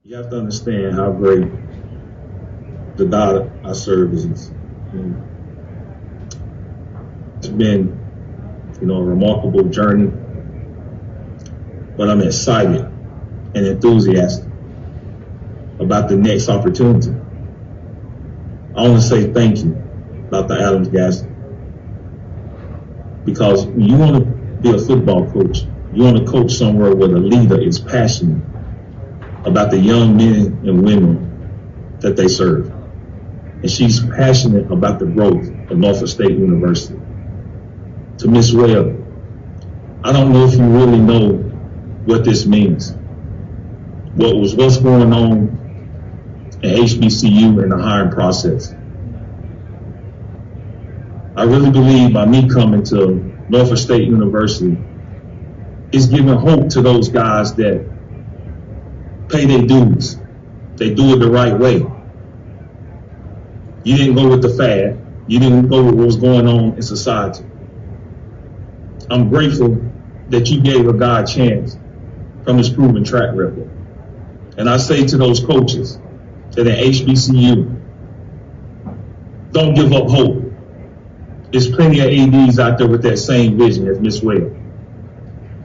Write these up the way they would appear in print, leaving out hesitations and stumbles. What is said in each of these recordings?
You have to understand how great the God I serve is. It's been, a remarkable journey, but I'm excited and enthusiastic about the next opportunity. I want to say thank you, Dr. Adams Gaston, because when you want to be a football coach, you want to coach somewhere where the leader is passionate about the young men and women that they serve. And she's passionate about the growth of Norfolk State University. To Miss Webb, I don't know if you really know what this means. What's going on at HBCU in the hiring process. I really believe by me coming to Norfolk State University, it's giving hope to those guys that pay their dues. They do it the right way. You didn't go with the fad. You didn't go with what was going on in society. I'm grateful that you gave a guy a chance from his proven track record. And I say to those coaches that at HBCU, don't give up hope. There's plenty of ADs out there with that same vision as Miss Webb.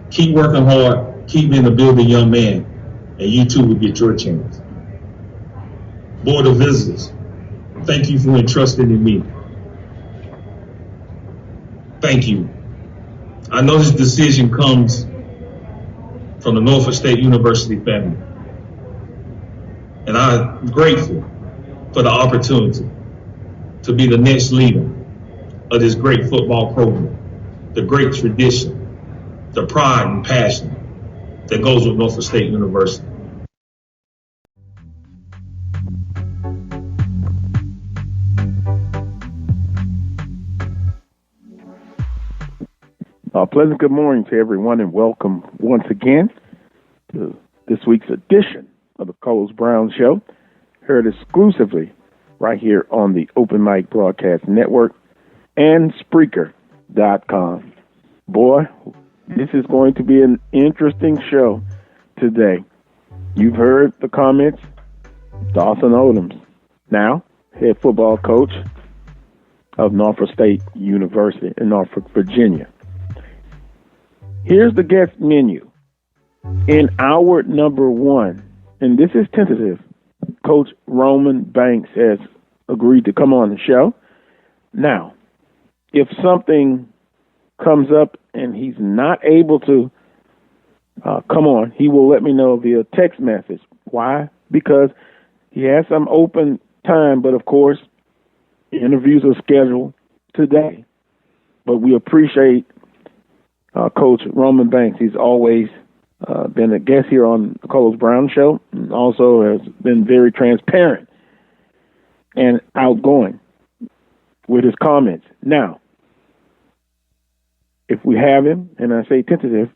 Keep working hard, keep being a building young man, and you too will get your chance. Board of Visitors, thank you for entrusting in me. Thank you. I know this decision comes from the Norfolk State University family. And I'm grateful for the opportunity to be the next leader of this great football program, the great tradition, the pride and passion that goes with Norfolk State University. Pleasant good morning to everyone, and welcome once again to this week's edition of the Carlos Brown Show, heard exclusively right here on the Open Mic Broadcast Network and Spreaker.com. Boy, this is going to be an interesting show today. You've heard the comments. Dawson Odoms, now head football coach of Norfolk State University in Norfolk, Virginia. Here's the guest menu. In hour number 1, and this is tentative, Coach Roman Banks has agreed to come on the show. Now, if something comes up and he's not able to come on, he will let me know via text message. Why? Because he has some open time, but of course, interviews are scheduled today. But we appreciate Coach Roman Banks. He's always been a guest here on the Carlos Brown Show, and also has been very transparent and outgoing with his comments. Now, if we have him, and I say tentative,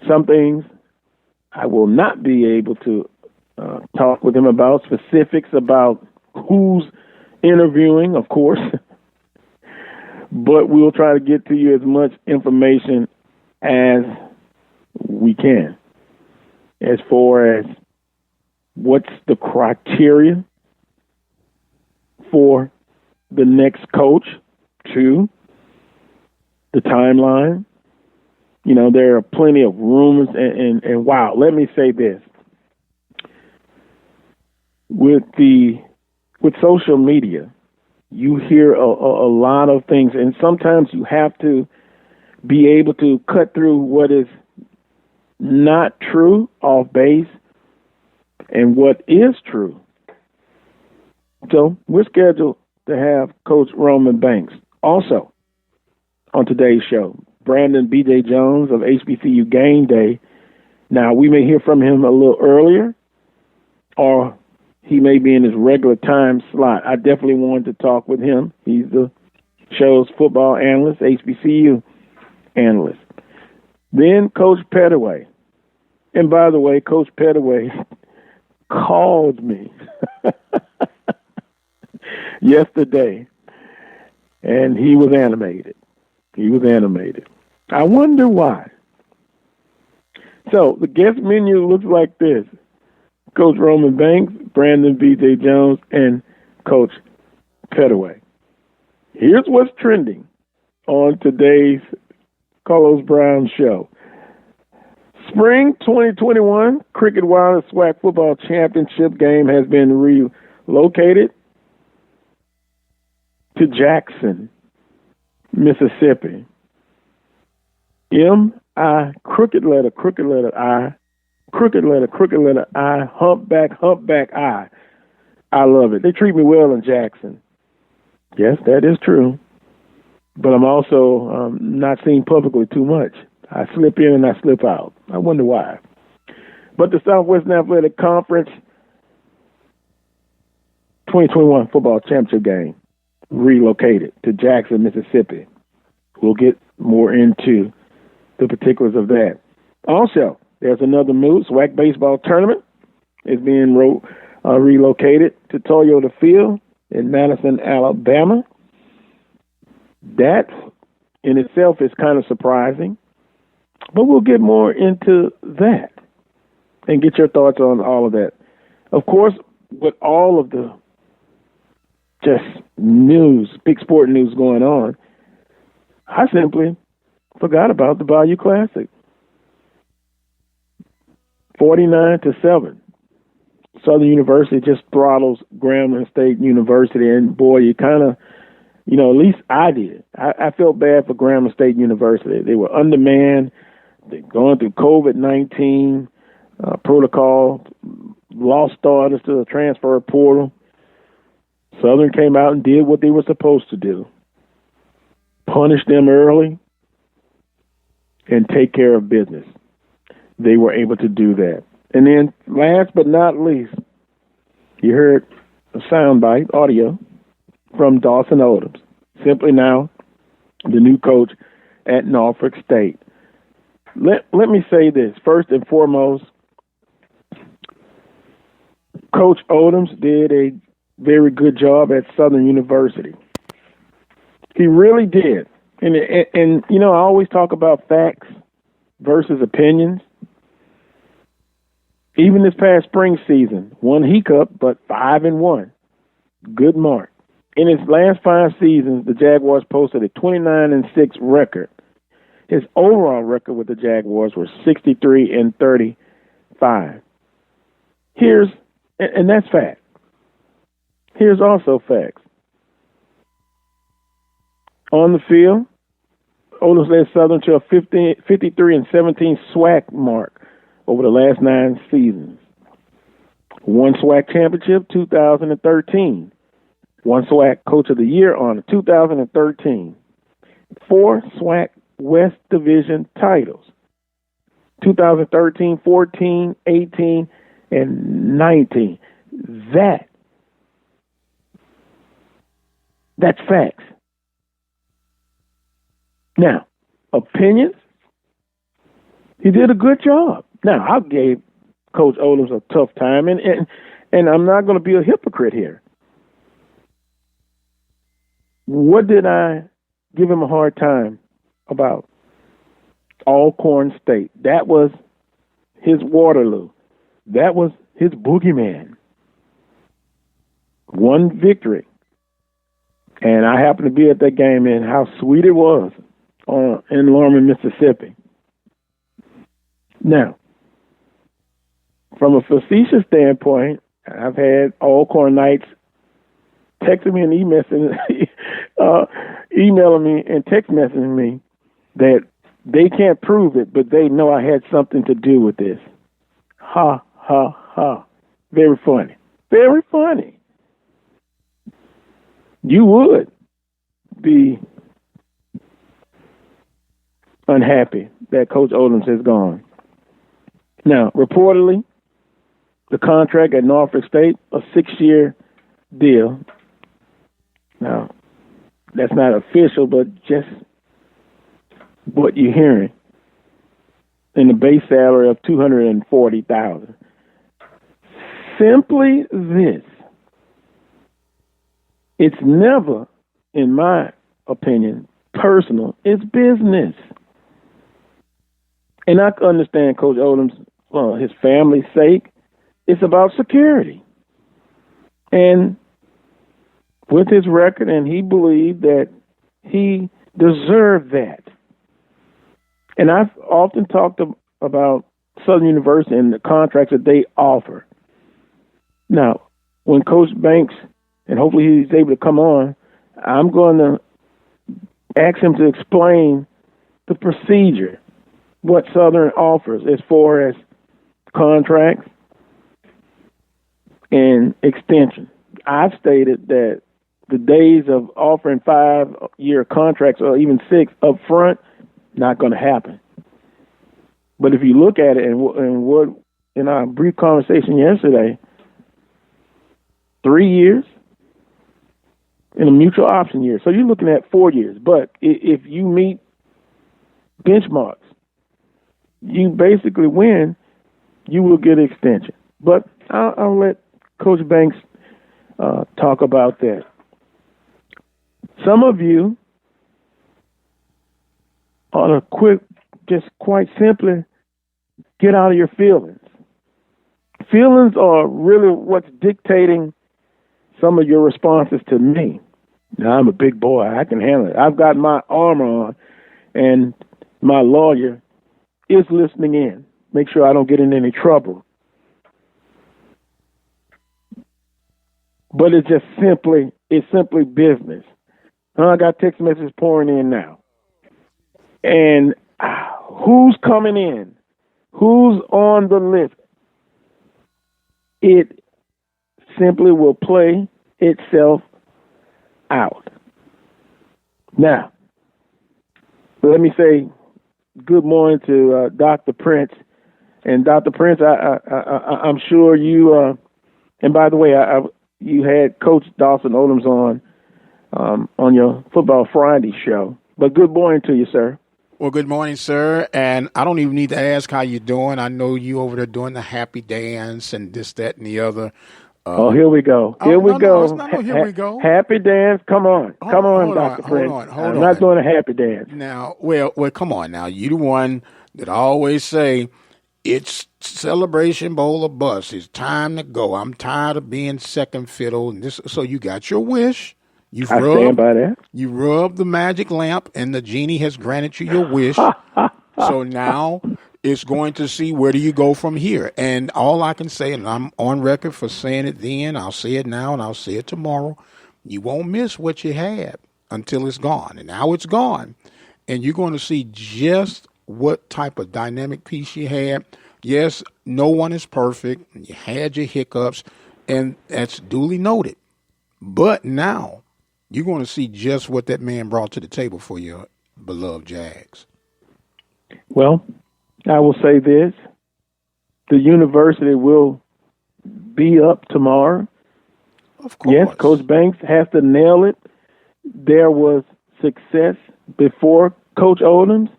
some things I will not be able to talk with him about, specifics about who's interviewing, of course, but we'll try to get to you as much information as we can as far as what's the criteria for the next coach, to the timeline. There are plenty of rumors, and wow, let me say this. With social media, you hear a lot of things, and sometimes you have to be able to cut through what is not true off base and what is true. So we're scheduled to have Coach Roman Banks also on today's show. Brandon B.J. Jones of HBCU Game Day. Now, we may hear from him a little earlier, or he may be in his regular time slot. I definitely wanted to talk with him. He's the show's football analyst, HBCU analyst. Then Coach Pettaway. And by the way, Coach Pettaway called me yesterday, and he was animated. I wonder why. So the guest menu looks like this: Coach Roman Banks, Brandon B.J. Jones, and Coach Pettaway. Here's what's trending on today's Carlos Brown Show. Spring 2021 Cricket Wireless SWAC Football Championship game has been relocated to Jackson, Mississippi. M-I, crooked letter I, crooked letter I, humpback I. I love it. They treat me well in Jackson. Yes, that is true. But I'm also not seen publicly too much. I slip in and I slip out. I wonder why. But the Southwestern Athletic Conference 2021 football championship game relocated to Jackson, Mississippi. We'll get more into the particulars of that. Also, there's another move. SWAC baseball tournament is being relocated to Toyota Field in Madison, Alabama. That in itself is kind of surprising, but we'll get more into that and get your thoughts on all of that. Of course, with all of the just news, big sport news going on, I simply forgot about the Bayou Classic. 49-7. Southern University just throttles Grambling State University, and boy, you kind of, at least I did. I felt bad for Grambling State University. They were undermanned. They're going through COVID-19 protocol, lost starters to the transfer portal. Southern came out and did what they were supposed to do. Punish them early and take care of business. They were able to do that. And then last but not least, you heard a soundbite audio from Dawson Odoms, simply now the new coach at Norfolk State. Let me say this. First and foremost, Coach Odoms did a very good job at Southern University. He really did. And I always talk about facts versus opinions. Even this past spring season, one hiccup, but 5-1. Good mark. In his last 5 seasons, the Jaguars posted a 29-6 record. His overall record with the Jaguars was 63-35. And that's fact. Here's also facts. On the field, Odoms led Southern to a 53-17 SWAC mark over the last 9 seasons. 1 SWAC championship, 2013. 1 SWAC Coach of the Year honor, 2013. 4 SWAC West Division titles, 2013, 14, 18, and 19. That's facts. Now, opinions, he did a good job. Now, I gave Coach Odoms a tough time, and I'm not going to be a hypocrite here. What did I give him a hard time about? Alcorn State. That was his Waterloo. That was his boogeyman. 1 victory. And I happened to be at that game, and how sweet it was in Lorman, Mississippi. Now, from a facetious standpoint, I've had Alcorn Knights texting me and emailing me and text messaging me that they can't prove it, but they know I had something to do with this. Ha, ha, ha. Very funny. Very funny. You would be unhappy that Coach Odoms has gone. Now, reportedly, the contract at Norfolk State, a 6-year deal. Now, that's not official, but just what you're hearing. And the base salary of $240,000. Simply this. It's never, in my opinion, personal. It's business. And I understand Coach Odom's, his family's sake. It's about security. And with his record, and he believed that he deserved that. And I've often talked about Southern University and the contracts that they offer. Now, when Coach Banks, and hopefully he's able to come on, I'm going to ask him to explain the procedure, what Southern offers as far as contracts and extension. I've stated that the days of offering 5-year contracts or even 6 up front, not going to happen. But if you look at it and what in our brief conversation yesterday, 3 years in a mutual option year. So you're looking at 4 years. But if you meet benchmarks, you basically win, you will get an extension. But I'll let Coach Banks talk about that. Some of you ought to just quite simply get out of your feelings. Feelings are really what's dictating some of your responses to me. Now, I'm a big boy. I can handle it. I've got my armor on, and my lawyer is listening in. Make sure I don't get in any trouble. But it's simply business. I got text messages pouring in now. And who's coming in? Who's on the list? It simply will play itself out. Now, let me say good morning to Dr. Prince. And Dr. Prince, I'm sure you, and by the way, you had Coach Dawson Odoms on your Football Friday show. But good morning to you, sir. Well, good morning, sir. And I don't even need to ask how you're doing. I know you over there doing the happy dance and this, that, and the other. Here we go. Here we go. Here we go. Happy dance. Come on. Come on, Dr. Prince. Hold I'm on. not doing a happy dance. Now, well, come on now. You the one that I always say, it's Celebration Bowl or bust. It's time to go. I'm tired of being second fiddle. And this, so you got your wish. I stand by that. You rubbed the magic lamp, and the genie has granted you your wish. So now it's going to see where do you go from here. And all I can say, and I'm on record for saying it then, I'll say it now, and I'll say it tomorrow, you won't miss what you had until it's gone. And now it's gone. And you're going to see just what type of dynamic piece you had. Yes, no one is perfect. You had your hiccups, and that's duly noted. But now you're going to see just what that man brought to the table for your beloved Jags. Well, I will say this. The university will be up tomorrow. Of course. Yes, Coach Banks has to nail it. There was success before Coach Odoms.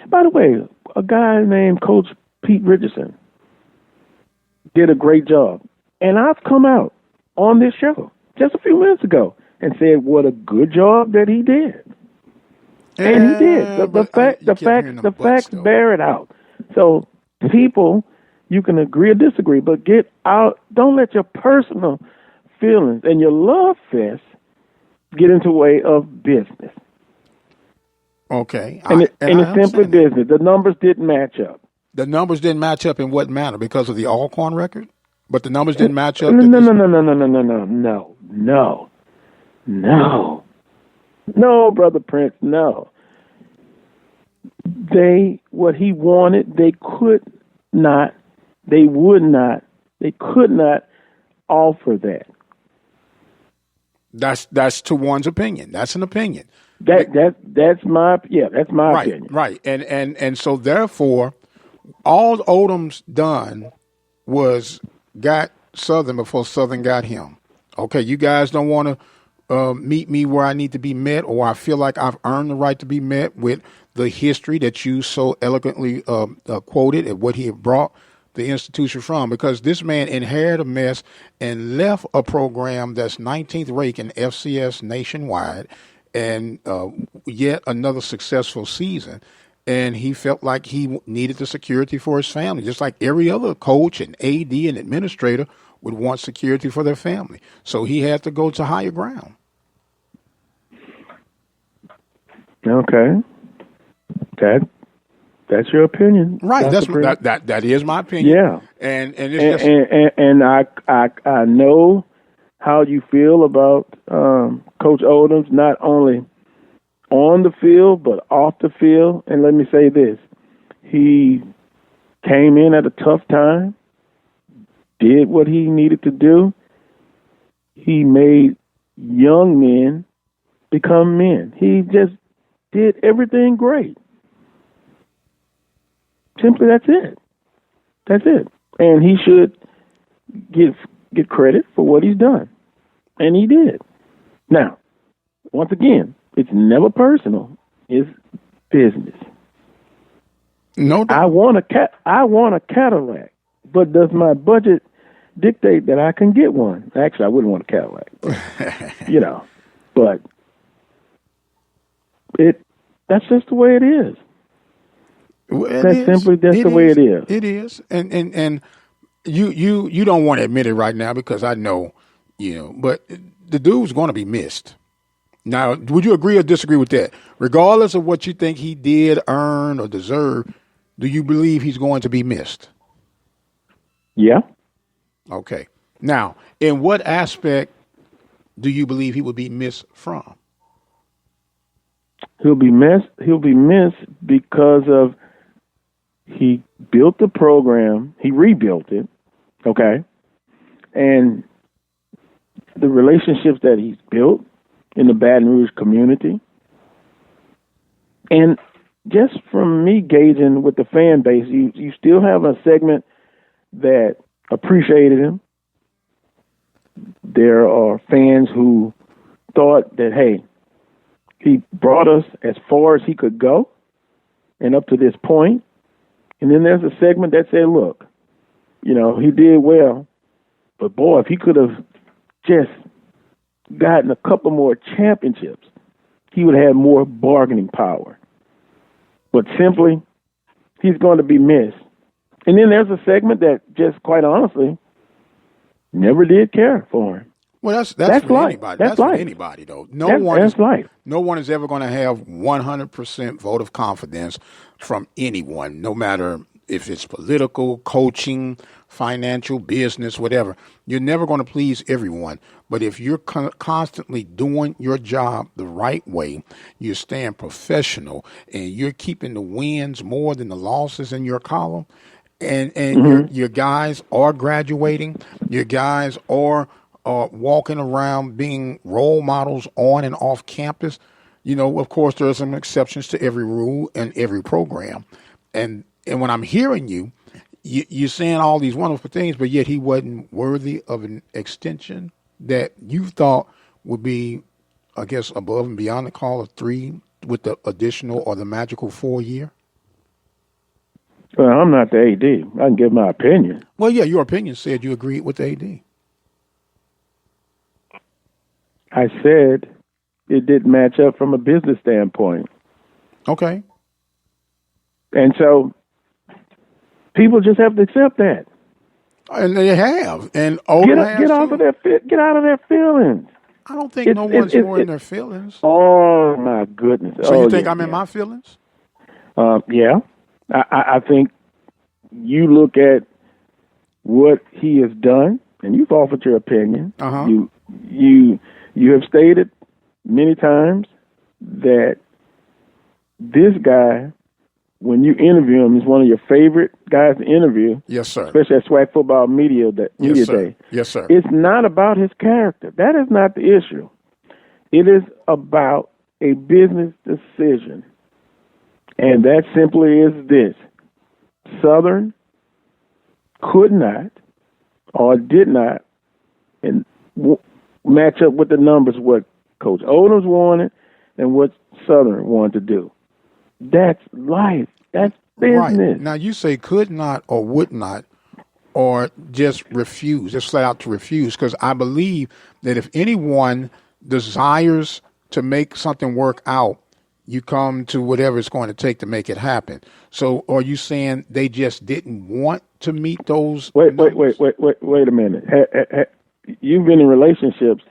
By the way, a guy named Coach Pete Richardson did a great job. And I've come out on this show just a few minutes ago and said what a good job that he did. And he did. The facts bear it out. So people, you can agree or disagree, but get out. Don't let your personal feelings and your love fest get into the way of business. Okay. And it's simply business. The numbers didn't match up. The numbers didn't match up in what manner? Because of the Alcorn record? But the numbers didn't match up? No, Brother Prince, no. What he wanted, they could not offer that. That's to one's opinion. That's an opinion. That's my opinion. Right. And so therefore, all Odom's done was got Southern before Southern got him. Okay, you guys don't want to meet me where I need to be met, or I feel like I've earned the right to be met with the history that you so eloquently quoted and what he had brought the institution from, because this man inherited a mess and left a program that's 19th ranked in FCS nationwide and yet another successful season. and he felt like he needed the security for his family, just like every other coach and AD and administrator would want security for their family. So he had to go to higher ground. Okay, that's your opinion, right? That is my opinion. Yeah, and I know how you feel about Coach Odoms, not only on the field but off the field. And let me say this: he came in at a tough time, did what he needed to do. He made young men become men. He just did everything great. Simply, that's it. That's it. And he should get credit for what he's done. And he did. Now, once again, it's never personal. It's business. No doubt. I want a Cadillac, but does my budget dictate that I can get one? Actually, I wouldn't want a Cadillac, but, but that's just the way it is. Well, that's the way it is. It is, and you don't want to admit it right now because I know, but the dude's going to be missed. Now, would you agree or disagree with that? Regardless of what you think he did, earn, or deserve, do you believe he's going to be missed? Yeah. Okay. Now, in what aspect do you believe he would be missed from? He'll be missed because of he built the program, he rebuilt it, okay? And the relationships that he's built in the Baton Rouge community. And just from me gauging with the fan base, you still have a segment that appreciated him. There are fans who thought that, hey, he brought us as far as he could go and up to this point. And then there's a segment that said, look, he did well, but boy, if he could have just gotten a couple more championships, he would have more bargaining power. But simply, he's going to be missed. And then there's a segment that just quite honestly never did care for him. Well, that's for life. anybody. That's for life. anybody, though. That's life. No one is ever going to have 100% vote of confidence from anyone, no matter if it's political, coaching, financial, business, whatever. You're never going to please everyone. But if you're constantly doing your job the right way, you're staying professional, and you're keeping the wins more than the losses in your column, and your guys are graduating, your guys are walking around being role models on and off campus. Of course, there are some exceptions to every rule and every program. And when I'm hearing you're saying all these wonderful things, but yet he wasn't worthy of an extension that you thought would be, I guess, above and beyond the call of 3 with the additional or the magical 4 year. Well, I'm not the AD. I can give my opinion. Well, yeah, your opinion said you agreed with the AD. I said it didn't match up from a business standpoint. Okay. And so people just have to accept that. And they have. And get out of their feelings. I don't think no one's more in their feelings. Oh, my goodness. So you think I'm in my feelings? Yeah. I think you look at what he has done, and you've offered your opinion. Uh-huh. You have stated many times that this guy, when you interview him, is one of your favorite guys to interview. Yes, sir. Especially at Swag Football Media Day. Yes, sir. It's not about his character. That is not the issue. It is about a business decision. And that simply is this. Southern could not or did not match up with the numbers what Coach Odoms wanted and what Southern wanted to do. That's life. That's business. Right. Now, you say could not or would not or just refuse, just flat out to refuse, because I believe that if anyone desires to make something work out, you come to whatever it's going to take to make it happen. So are you saying they just didn't want to meet those numbers? Wait a minute. You've been in relationships,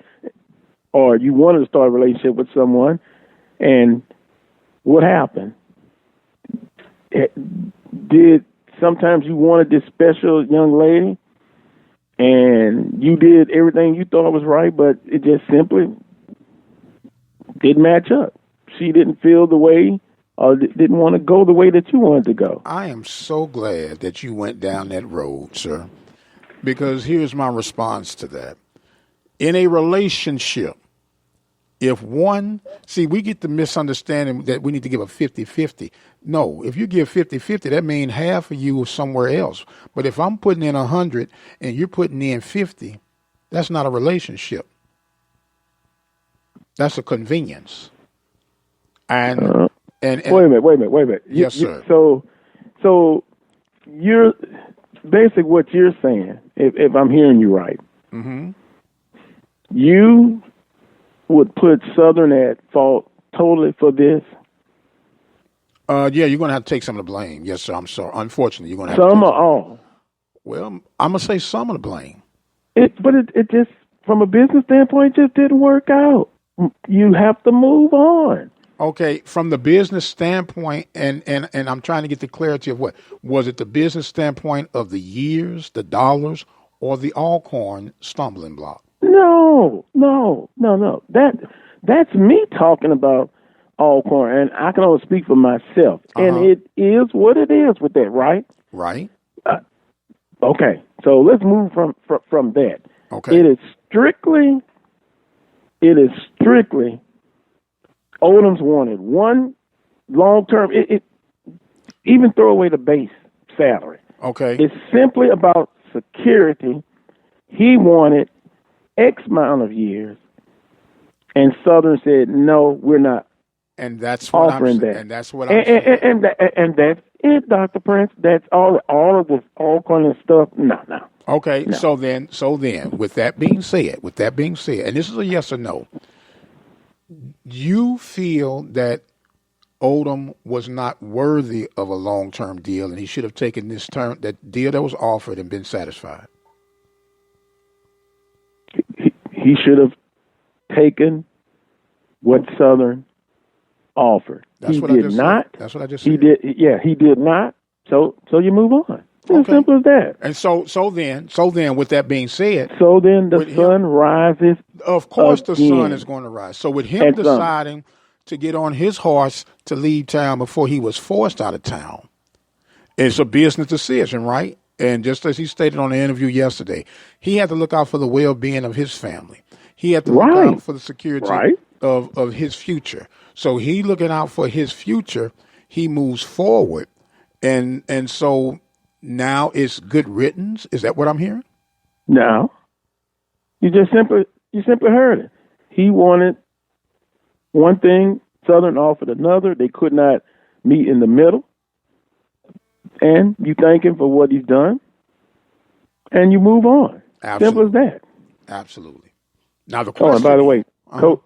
or you wanted to start a relationship with someone, and what happened? Did sometimes you wanted this special young lady, and you did everything you thought was right, but it just simply didn't match up. She didn't feel the way, or didn't want to go the way that you wanted to go. I am so glad that you went down that road, sir, because here's my response to that. In a relationship, if one, see, we get the misunderstanding that we need to give a 50-50. No, if you give 50-50, that means half of you is somewhere else. But if I'm putting in 100 and you're putting in 50, that's not a relationship. That's a convenience. And wait a minute. Yes, sir. So you're basically what you're saying, if I'm hearing you right. Mm-hmm. You would put Southern at fault totally for this? Yeah, you're going to have to take some of the blame. Yes, sir. I'm sorry. Unfortunately, you're going to have some to. Some or all? Well, I'm going to say some of the blame. But it just, from a business standpoint, just didn't work out. You have to move on. Okay, from the business standpoint, and I'm trying to get the clarity of what was it, the business standpoint of the years, the dollars, or the Alcorn stumbling block? No. That's me talking about Alcorn, and I can only speak for myself. And it is what it is with that, right? Right. Okay, so let's move from that. Okay. It is strictly. Odom's wanted one long-term. It even throw away the base salary. Okay. It's simply about security. He wanted X amount of years, and Southern said, "No, we're not." And that's what offering I'm saying. That. And that's what I'm saying. And that's it, Dr. Prince. That's all of this Alcorn and stuff. No. Okay. No. So then, with that being said, and this is a yes or no. You feel that Odom was not worthy of a long-term deal, and he should have taken that deal that was offered and been satisfied. He should have taken what Southern offered. That's what I just not. Said. That's what I just said. He did. Yeah, he did not. So you move on. It's as simple as that. And so then, with that being said, so then the sun rises. Of course, again. the sun is going to rise. So with him deciding to get on his horse to leave town before he was forced out of town, it's a business decision, right? And just as he stated on the interview yesterday, he had to look out for the well-being of his family. He had to look out for the security of his future. So he looking out for his future. He moves forward, and so. Now it's good riddance. Is that what I'm hearing? No. You simply heard it. He wanted one thing, Southern offered another. They could not meet in the middle. And you thank him for what he's done. And you move on. Absolutely. Simple as that. Absolutely. Now the question. Oh, and by the way,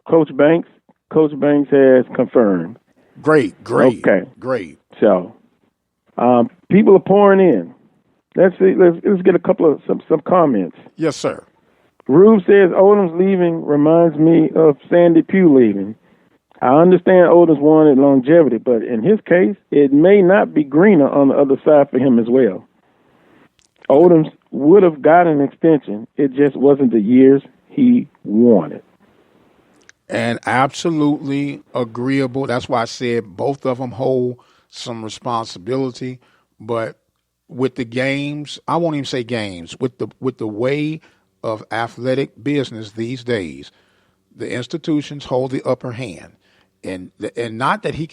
Coach Banks has confirmed. Great. Okay. Great. So people are pouring in. Let's see. Let's get a couple of some comments. Yes, sir. Rube says Odom's leaving reminds me of Sandy Pugh leaving. I understand Odom's wanted longevity, but in his case, it may not be greener on the other side for him as well. Odom's would have got an extension. It just wasn't the years he wanted. And absolutely agreeable. That's why I said both of them hold some responsibility, but with the games, I won't even say games, with the way of athletic business these days, the institutions hold the upper hand, and not that he's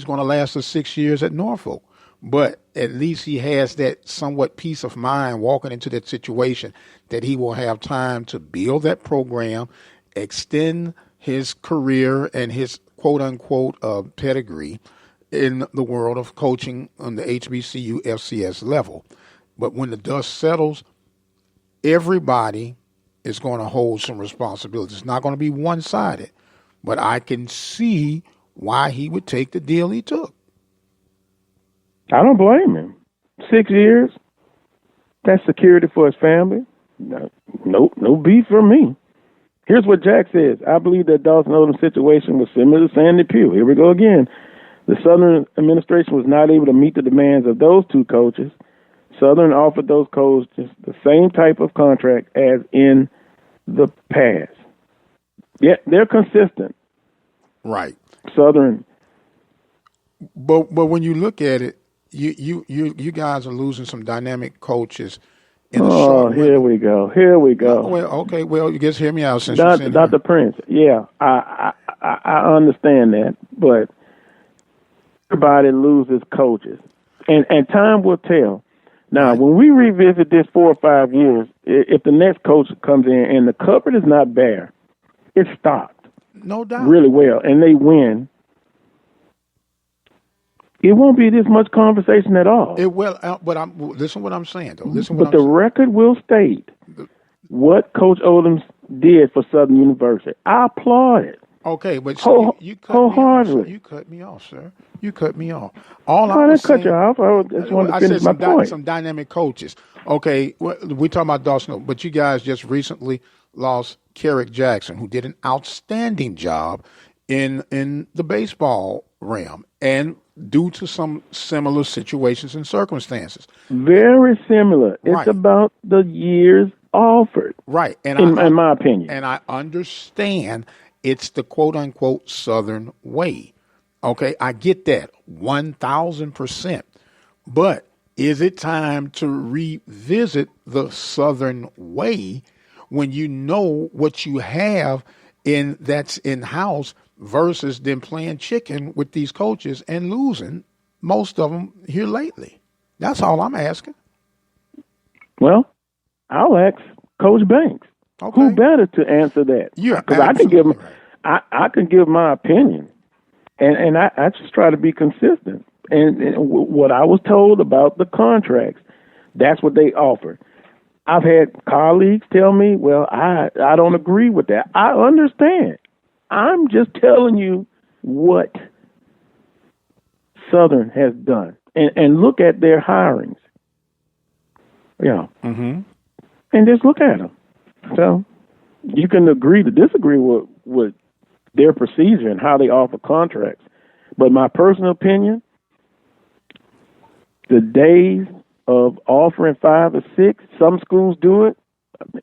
going to last us 6 years at Norfolk, but at least he has that somewhat peace of mind walking into that situation that he will have time to build that program, extend his career and his quote unquote pedigree in the world of coaching on the HBCU FCS level. But when the dust settles, everybody is going to hold some responsibility. It's not going to be one-sided, but I can see why he would take the deal he took. I don't blame him. 6 years, that's security for his family. No beef for me. Here's what Jack says. I believe that Dawson Odom's situation was similar to Sandy Pugh. Here we go again. The Southern administration was not able to meet the demands of those two coaches. Southern offered those coaches the same type of contract as in the past. Yeah, they're consistent. Right. Southern. But when you look at it, you guys are losing some dynamic coaches. Here we go. Well, okay. Well, you just hear me out, since Dr. Prince. Yeah, I understand that, but everybody loses coaches, and time will tell. Now, when we revisit this 4 or 5 years, if the next coach comes in and the cupboard is not bare, it's stocked. No doubt. Really well, and they win. It won't be this much conversation at all. It will, but listen what I'm saying, though. The record will state what Coach Odom did for Southern University. I applaud it. Okay, but so you cut me off, sir. You cut me off. I didn't cut you off. I just wanted to finish my point. Some dynamic coaches. Okay, we're talking about Dawson, but you guys just recently lost Kerrick Jackson, who did an outstanding job in the baseball realm, and due to some similar situations and circumstances. Very similar. It's about the years offered. Right. And in my opinion. And I understand it's the quote-unquote Southern way. Okay, I get that 1,000%. But is it time to revisit the Southern way when you know what you have that's in-house versus them playing chicken with these coaches and losing most of them here lately? That's all I'm asking. Well, I'll ask Coach Banks. Okay. Who better to answer that? Yeah, because I can give my opinion, and I just try to be consistent. And what I was told about the contracts, that's what they offer. I've had colleagues tell me, well, I don't agree with that. I understand. I'm just telling you what Southern has done. And look at their hirings. Yeah. Mm-hmm. And just look at them. So you can agree to disagree with their procedure and how they offer contracts. But my personal opinion, the days of offering 5 or 6, some schools do it.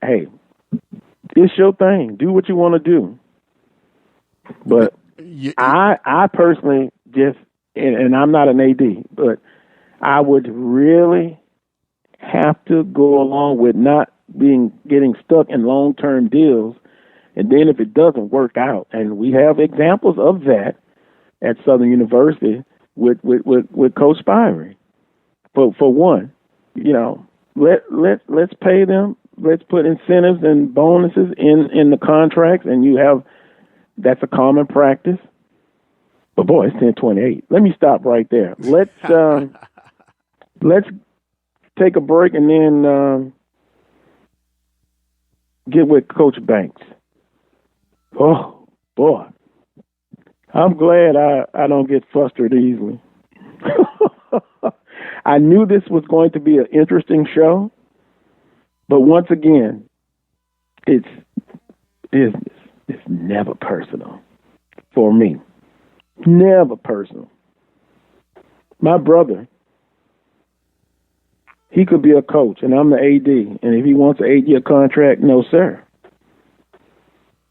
Hey, it's your thing. Do what you want to do. But I personally just, and I'm not an AD, but I would really have to go along with not getting stuck in long-term deals. And then if it doesn't work out, and we have examples of that at Southern University with Coach Spivey. For one, let's pay them. Let's put incentives and bonuses in the contracts, and that's a common practice. But boy, it's 10:28. Let me stop right there. Let's take a break and then get with Coach Banks. Oh boy, I'm glad I don't get frustrated easily. I knew this was going to be an interesting show, but once again, it's business. It's never personal for me. Never personal. My brother, he could be a coach, and I'm the AD. And if he wants an 8-year contract, no, sir.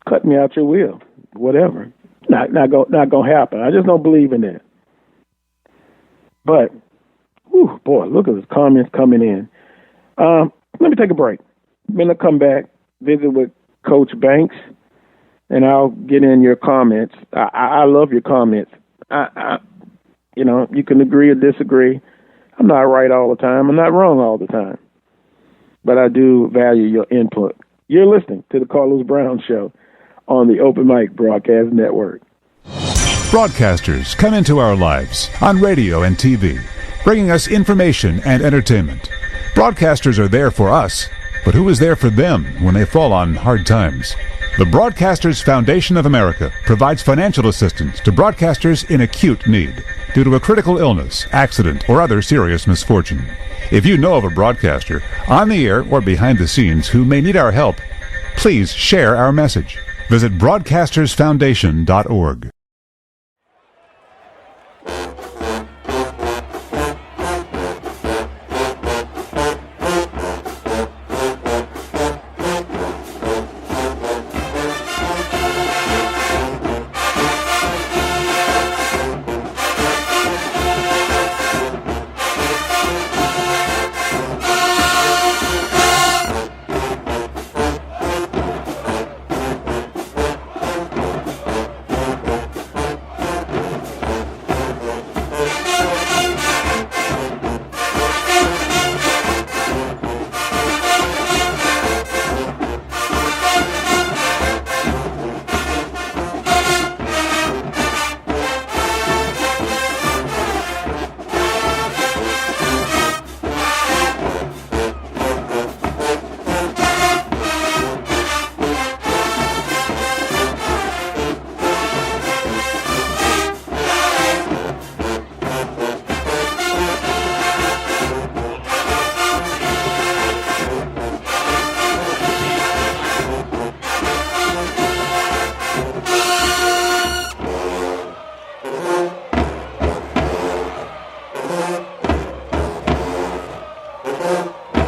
Cut me out your will. Whatever. Not gonna happen. I just don't believe in that. But, whew, boy, look at those comments coming in. Let me take a break. I'm gonna come back, visit with Coach Banks, and I'll get in your comments. I love your comments. You can agree or disagree. I'm not right all the time. I'm not wrong all the time. But I do value your input. You're listening to the Carlos Brown Show on the Open Mic Broadcast Network. Broadcasters come into our lives on radio and TV, bringing us information and entertainment. Broadcasters are there for us, but who is there for them when they fall on hard times? The Broadcasters Foundation of America provides financial assistance to broadcasters in acute need due to a critical illness, accident, or other serious misfortune. If you know of a broadcaster on the air or behind the scenes who may need our help, please share our message. Visit broadcastersfoundation.org.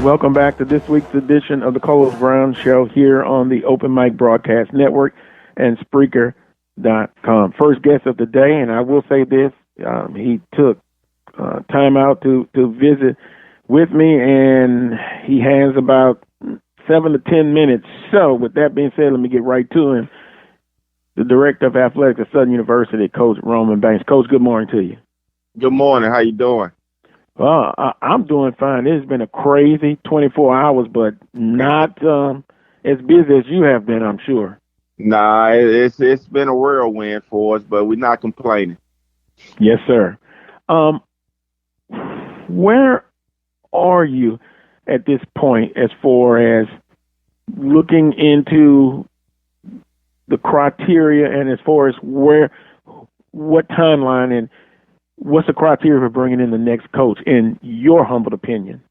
Welcome back to this week's edition of the Carlos Brown Show here on the Open Mic Broadcast Network and Spreaker.com. First guest of the day, and I will say this, he took time out to visit with me, and he has about 7 to 10 minutes. So with that being said, let me get right to him. The Director of Athletics at Southern University, Coach Roman Banks. Coach, good morning to you. Good morning. How you doing? Well, I'm doing fine. It's been a crazy 24 hours, but not as busy as you have been, I'm sure. Nah, it's been a whirlwind for us, but we're not complaining. Yes, sir. Where are you at this point as far as looking into the criteria and as far as what timeline and what's the criteria for bringing in the next coach, in your humble opinion?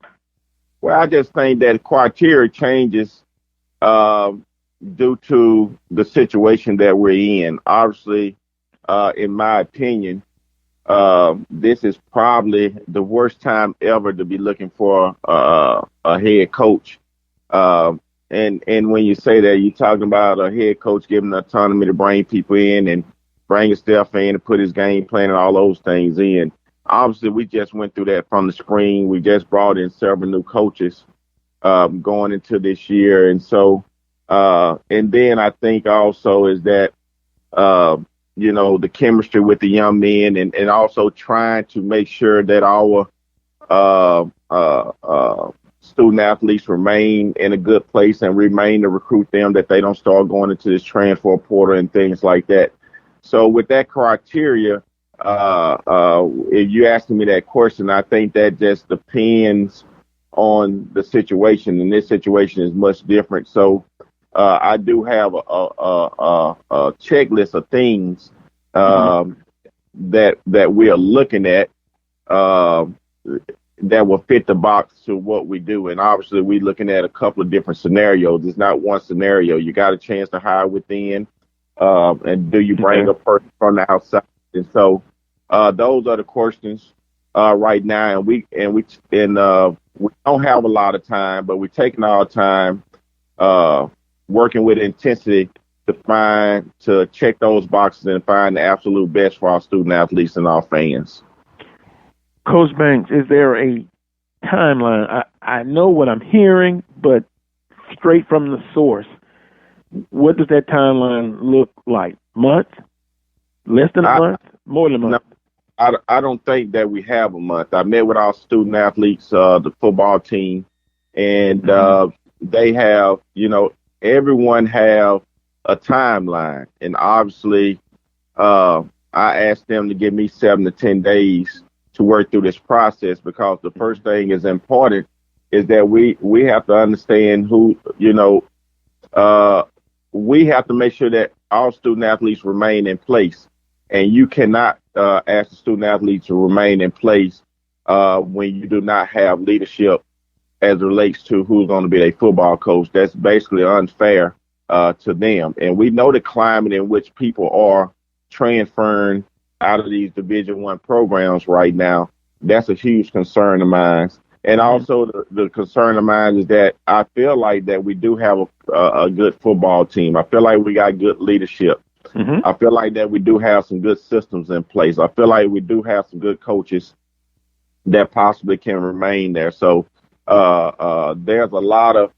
Well, I just think that criteria changes due to the situation that we're in. Obviously, in my opinion, this is probably the worst time ever to be looking for a head coach. And when you say that, you're talking about a head coach giving the autonomy to bring people in and bring his stuff in and put his game plan and all those things in. Obviously, we just went through that from the spring. We just brought in several new coaches going into this year. And so, and then I think also is that, the chemistry with the young men and also trying to make sure that our student athletes remain in a good place and remain to recruit them, that they don't start going into this transfer portal and things like that. So with that criteria, if you're asking me that question, I think that just depends on the situation, and this situation is much different. So I do have a checklist of things that we are looking at that will fit the box to what we do. And obviously, we're looking at a couple of different scenarios. It's not one scenario. You got a chance to hire within. And do you bring a person from the outside? And so those are the questions right now. And we don't have a lot of time, but we're taking our time working with intensity to check those boxes and find the absolute best for our student athletes and our fans. Coach Banks, is there a timeline? I know what I'm hearing, but straight from the source, what does that timeline look like? Month? Less than a month? More than a month? No, I don't think that we have a month. I met with our student athletes, the football team, and they have, everyone have a timeline. And obviously, I asked them to give me 7 to 10 days to work through this process, because the first thing is important is that we have to understand who, we have to make sure that all student athletes remain in place, and you cannot ask the student athletes to remain in place when you do not have leadership as it relates to who's going to be a football coach. That's basically unfair to them. And we know the climate in which people are transferring out of these Division I programs right now. That's a huge concern of mine. And also the concern of mine is that I feel like that we do have a good football team. I feel like we got good leadership. I feel like that we do have some good systems in place. I feel like we do have some good coaches that possibly can remain there. So there's a lot of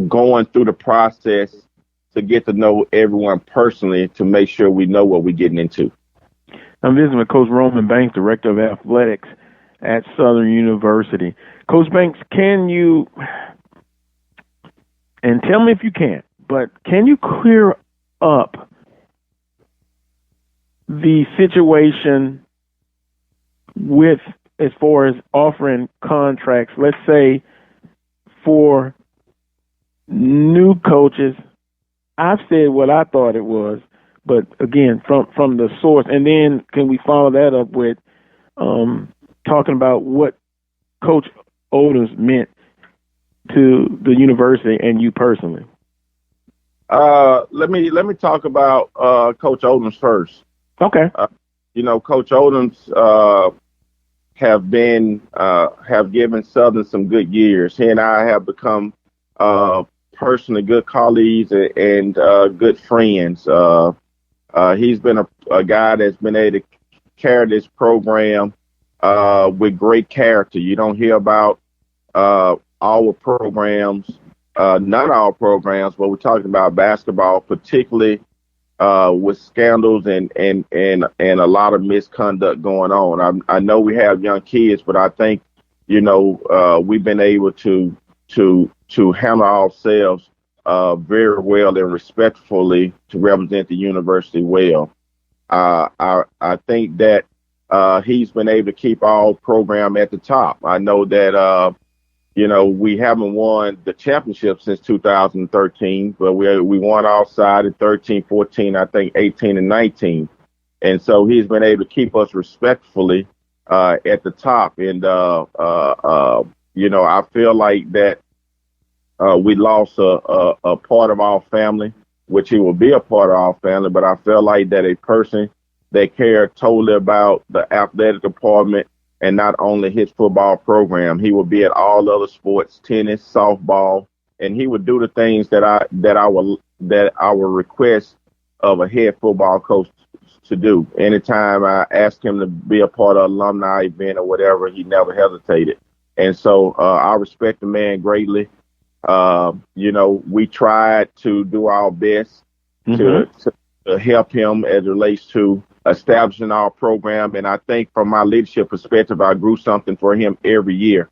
going through the process to get to know everyone personally to make sure we know what we're getting into. I'm visiting with Coach Roman Banks, Director of Athletics at Southern University. Coach Banks, can you, and tell me if you can, but can you clear up the situation with as far as offering contracts, let's say for new coaches? I've said what I thought it was, but again, from the source. And then can we follow that up with talking about what Coach Odoms meant to the university and you personally? Let me talk about Coach Odoms first. Okay. Coach Odoms have given Southern some good years. He and I have become personally good colleagues and good friends. He's been a guy that's been able to carry this program with great character. You don't hear about our programs, not our programs, but we're talking about basketball, particularly with scandals and a lot of misconduct going on. I know we have young kids, but I think we've been able to handle ourselves very well and respectfully to represent the university well. I think that he's been able to keep our program at the top. I know that we haven't won the championship since 2013, but we won outside in 13, 14, I think 18 and 19. And so he's been able to keep us respectfully at the top. And, I feel like that we lost a part of our family, which he will be a part of our family. But I feel like that a person that cared totally about the athletic department and not only his football program, he would be at all other sports, tennis, softball, and he would do the things that I would request of a head football coach to do. Anytime I asked him to be a part of an alumni event or whatever, he never hesitated. And so I respect the man greatly. We tried to do our best to help him as it relates to establishing our program. And I think from my leadership perspective, I grew something for him every year.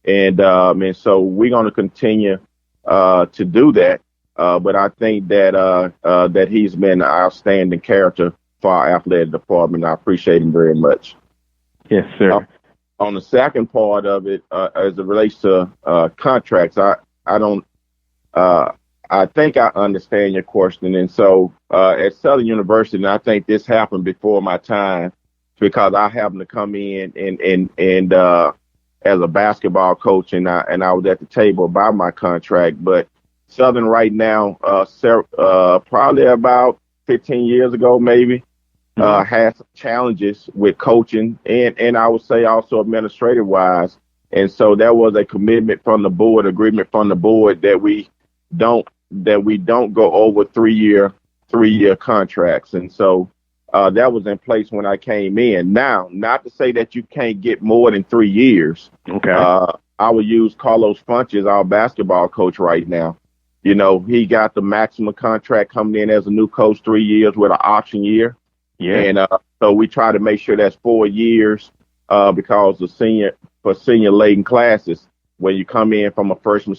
And so we're going to continue to do that. But I think that he's been an outstanding character for our athletic department. I appreciate him very much. Yes, sir. On the second part of it, as it relates to contracts, I think I understand your question. And so at Southern University, and I think this happened before my time because I happened to come in and as a basketball coach, and I was at the table about my contract. But Southern right now, probably about 15 years ago, maybe, had some challenges with coaching and I would say also administrative wise. And so there was a commitment from the board, agreement from the board that we don't go over three-year contracts. And so that was in place when I came in. Now, not to say that you can't get more than 3 years. Okay. I would use Carlos Funches, our basketball coach right now. He got the maximum contract coming in as a new coach, 3 years with an option year. Yeah. And so we try to make sure that's 4 years because for senior laden classes, when you come in from a freshman,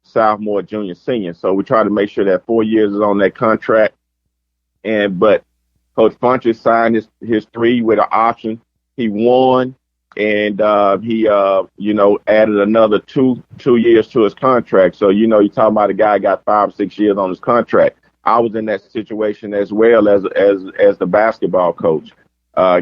sophomore, junior, senior. So we try to make sure that 4 years is on that contract. But Coach Funches signed his 3 with an option. He won. and he added another two years to his contract. So you're talking about a guy got 5 or 6 years on his contract. I was in that situation as well as the basketball coach.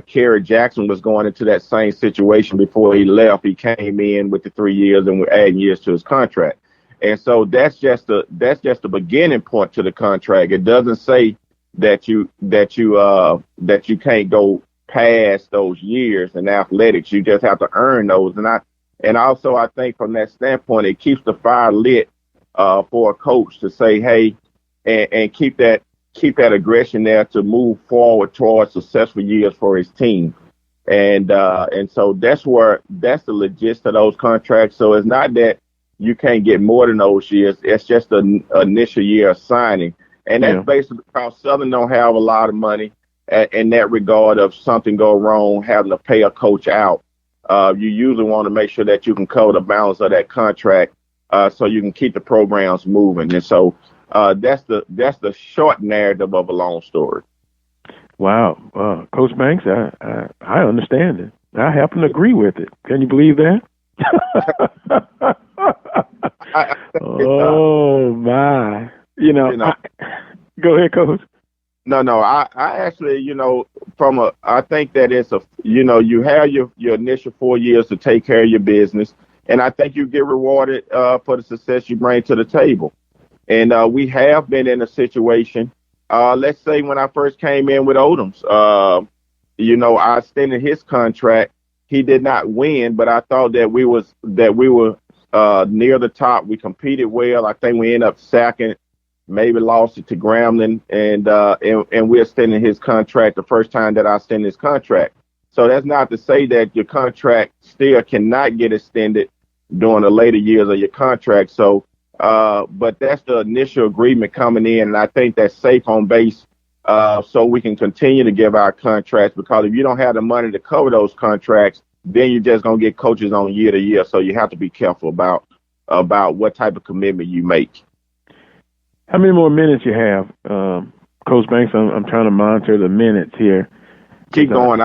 Kerry Jackson was going into that same situation before he left. He came in with the 3 years and we're adding years to his contract. And so that's just the beginning point to the contract. It doesn't say that you can't go past those years in athletics. You just have to earn those. And also I think from that standpoint, it keeps the fire lit for a coach to say, hey, and keep that aggression there to move forward towards successful years for his team. And so that's the legit of those contracts. So it's not that you can't get more than those years. It's just the initial year of signing. And that's basically because Southern don't have a lot of money in that regard of something go wrong, having to pay a coach out. You usually want to make sure that you can cover the balance of that contract so you can keep the programs moving. And so that's the short narrative of a long story. Wow. Coach Banks, I understand it. I happen to agree with it. Can you believe that? Oh, my. Go ahead, Coach. No. I actually, I think that it's you have your initial 4 years to take care of your business. And I think you get rewarded for the success you bring to the table. And we have been in a situation, let's say when I first came in with Odoms, I extended his contract. He did not win, but I thought that we were near the top. We competed well. I think we ended up second, maybe lost it to Grambling, and we extended his contract the first time that I extended his contract. So that's not to say that your contract still cannot get extended during the later years of your contract. So, but that's the initial agreement coming in, and I think that's safe on base, so we can continue to give our contracts, because if you don't have the money to cover those contracts, then you're just going to get coaches on year to year. So you have to be careful about what type of commitment you make. How many more minutes you have, Coach Banks? I'm trying to monitor the minutes here. Keep going.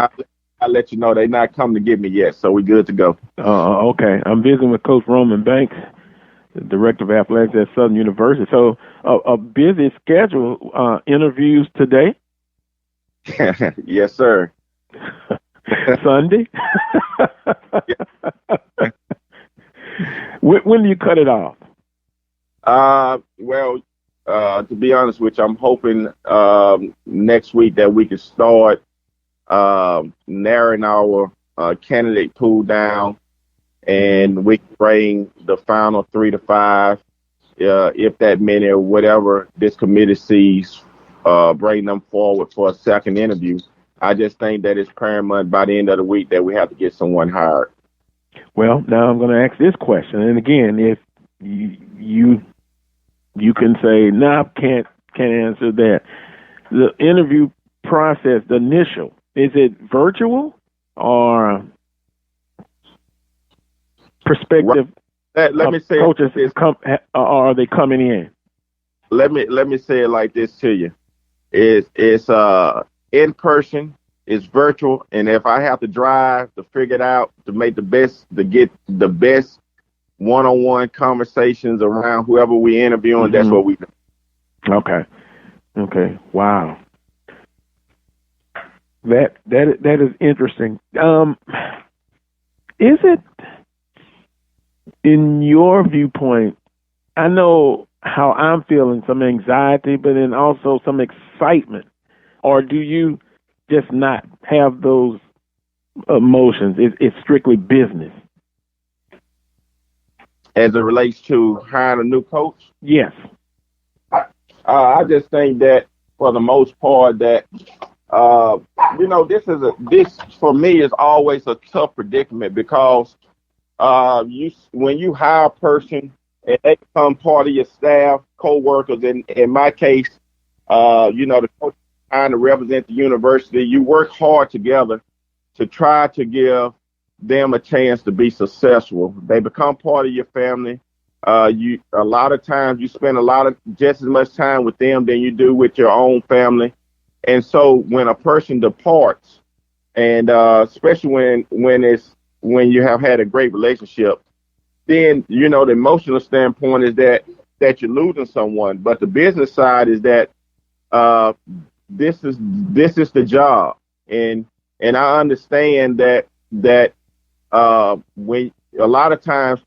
I'll let you know they're not coming to get me yet, so we're good to go. Okay. I'm visiting with Coach Roman Banks, the Director of Athletics at Southern University. So a busy schedule, interviews today? Yes, sir. Sunday? When do you cut it off? To be honest with you, I'm hoping next week that we can start narrowing our candidate pool down, and we can bring the final 3 to 5, if that many or whatever this committee sees, bring them forward for a second interview. I just think that it's paramount by the end of the week that we have to get someone hired. Well, now I'm going to ask this question, and again, if you can say, no, can't answer that. The interview process, the initial, is it virtual or prospective? Let me say coaches are they coming in? Let me say it like this to you: it's in person, it's virtual, and if I have to drive to figure it out to get the best one-on-one conversations around whoever we interviewing, that's what we do. Okay. Wow. That is interesting. Is it, in your viewpoint, I know how I'm feeling, some anxiety, but then also some excitement, or do you just not have those emotions? It's strictly business. As it relates to hiring a new coach? Yes. I just think that for the most part that, this for me is always a tough predicament, because when you hire a person and they become part of your staff, co-workers, in my case, the coach is trying to represent the university, you work hard together to try to give them a chance to be successful. They become part of your family. A lot of times you spend just as much time with them than you do with your own family. And so when a person departs, and especially when it's when you have had a great relationship, then, you know, the emotional standpoint is that you're losing someone. But the business side is that this is the job. And I understand that when a lot of times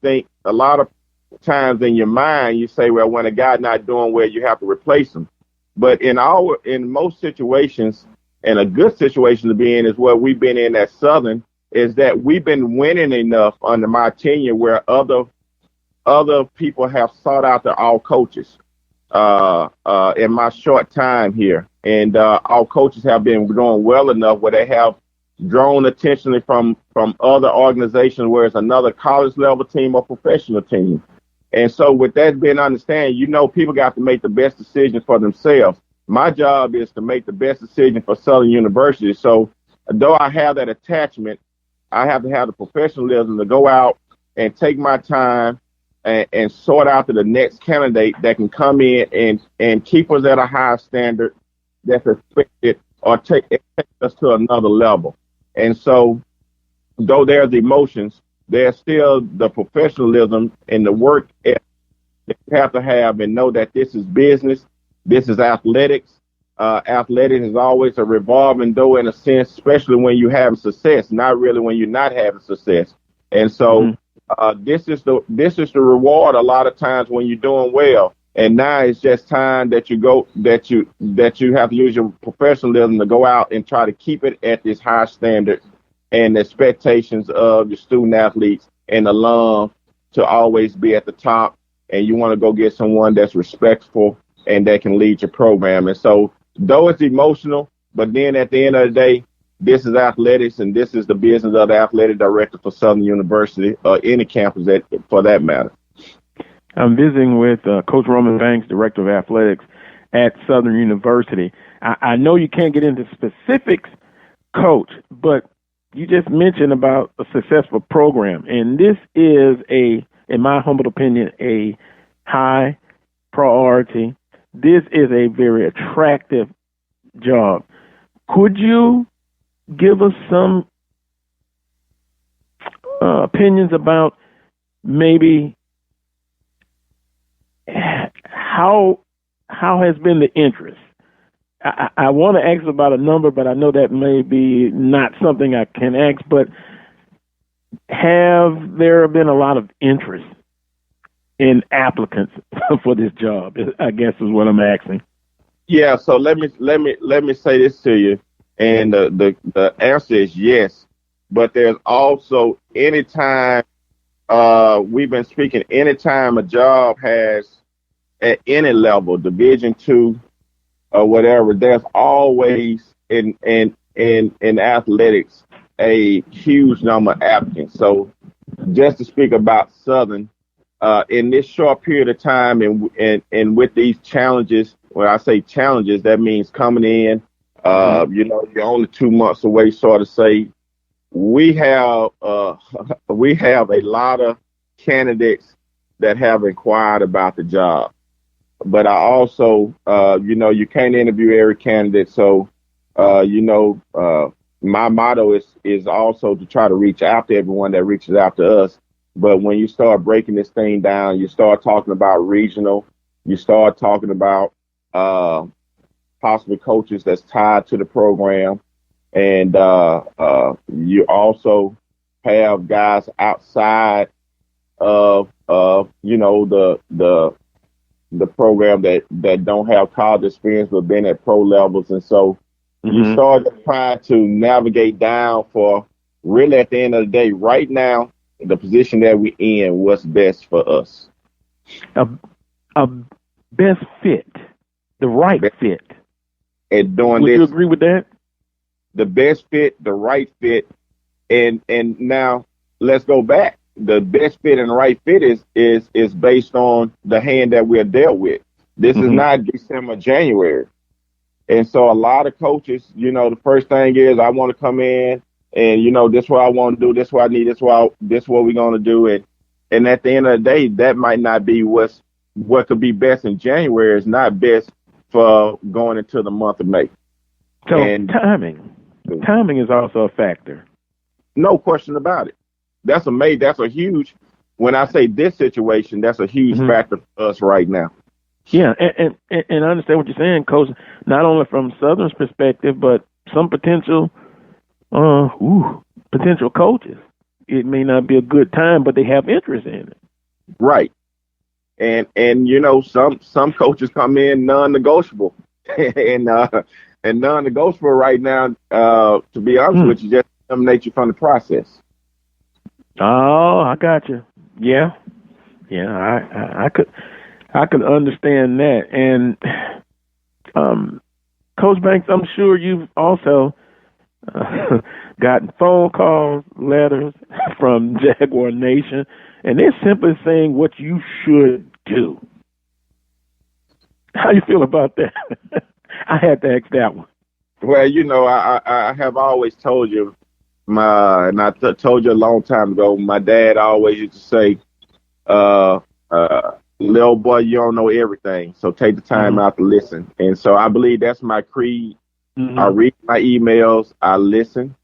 in your mind you say, well, when a guy's not doing well, you have to replace him. But in most situations, and a good situation to be in is what we've been in at Southern, is that we've been winning enough under my tenure where other people have sought out our coaches in my short time here. And our coaches have been doing well enough where they have drawn attention from other organizations, where it's another college level team or professional team. And so with that being understood, you know, people got to make the best decision for themselves. My job is to make the best decision for Southern University. So though I have that attachment, I have to have the professionalism to go out and take my time and sort out to the next candidate that can come in and keep us at a high standard that's expected, or take us to another level. And so though there's emotions, there's still the professionalism and the work ethic that you have to have, and know that this is business, this is athletics. Athletics is always a revolving door in a sense, especially when you have success, not really when you're not having success. And so this is the reward a lot of times when you're doing well. And now it's just time that you have to use your professionalism to go out and try to keep it at this high standard and expectations of your student athletes and alum to always be at the top. And you want to go get someone that's respectful and that can lead your program. And so though it's emotional, but then at the end of the day, this is athletics, and this is the business of the athletic director for Southern University, or any campus for that matter. I'm visiting with Coach Roman Banks, Director of Athletics at Southern University. I know you can't get into specifics, Coach, but you just mentioned about a successful program, and this is in my humble opinion, a high priority. This is a very attractive job. Could you give us some opinions about maybe how has been the interest? I want to ask about a number, but I know that may be not something I can ask, but have there been a lot of interest in applicants for this job, I guess is what I'm asking. Yeah, so let me say this to you, and the answer is yes. But there's also anytime we've been speaking, anytime a job has at any level, Division II or whatever, there's always in athletics a huge number of applicants. So just to speak about Southern, in this short period of time and with these challenges, when I say challenges, that means coming in, you're only 2 months away, sort of say, we have a lot of candidates that have inquired about the job. But I also, you can't interview every candidate. So, my motto is also to try to reach out to everyone that reaches out to us. But when you start breaking this thing down, you start talking about regional, you start talking about possible coaches that's tied to the program. And you also have guys outside of the program that don't have college experience but been at pro levels. And so you start trying to navigate down for really at the end of the day, right now, the position that we're in, what's best for us. A best fit, the right fit. And doing Would this. You agree with that? The best fit, the right fit. And now let's go back. The best fit and the right fit is based on the hand that we're dealt with. This is not December, January. And so a lot of coaches, the first thing is I want to come in and, this is what I want to do. This is what I need. This is what we're going to do. And at the end of the day, that might not be what could be best in January is not best for going into the month of May. So timing is also a factor. No question about it. that's a huge. When I say this situation, that's a huge factor for us right now. Yeah, and I understand what you're saying, Coach. Not only from Southern's perspective, but some potential coaches. It may not be a good time, but they have interest in it. Right. And some coaches come in non-negotiable, and non-negotiable right now. To be honest with you, just eliminate you from the process. Oh, I got you. Yeah. I could understand that. And Coach Banks, I'm sure you've also gotten phone calls, letters from Jaguar Nation, and they're simply saying what you should do. How you feel about that? I had to ask that one. Well, I have always told you, told you a long time ago, my dad always used to say, little boy, you don't know everything, so take the time out to listen. And so I believe that's my creed. I read my emails, I listen,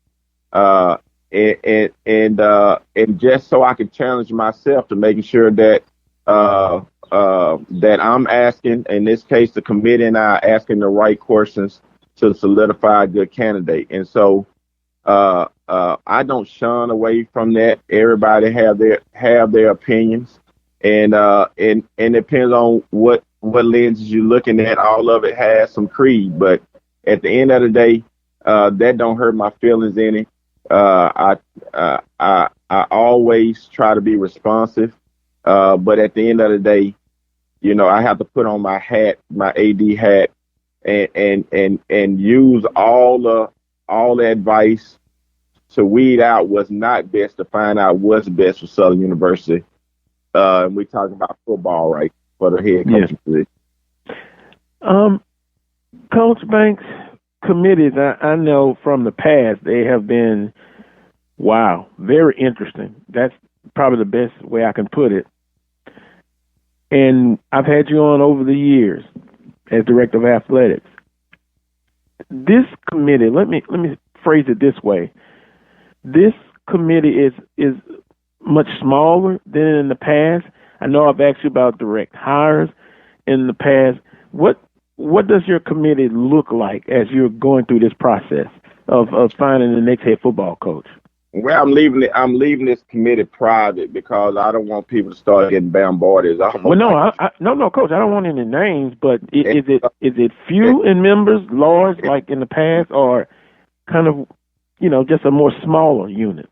and just so I can challenge myself to making sure that that I'm asking, in this case, the committee and I are asking the right questions to solidify a good candidate. And so I don't shun away from that. Everybody have their opinions, and it depends on what lenses you're looking at. All of it has some creed, but at the end of the day, that don't hurt my feelings any. I always try to be responsive, but at the end of the day, I have to put on my hat, my AD hat, and use all the advice to weed out what's not best to find out what's best for Southern University. And we're talking about football, right, for the head coaching position. Coach Banks, committees, I know from the past, they have been, very interesting. That's probably the best way I can put it. And I've had you on over the years as director of athletics. This committee, let me phrase it this way. This committee is much smaller than in the past. I know I've asked you about direct hires in the past. What does your committee look like as you're going through this process of finding the next head football coach? Well, I'm leaving this committee private because I don't want people to start getting bombarded. No, Coach. I don't want any names, but is it few in members, large like in the past, or kind of, just a more smaller unit?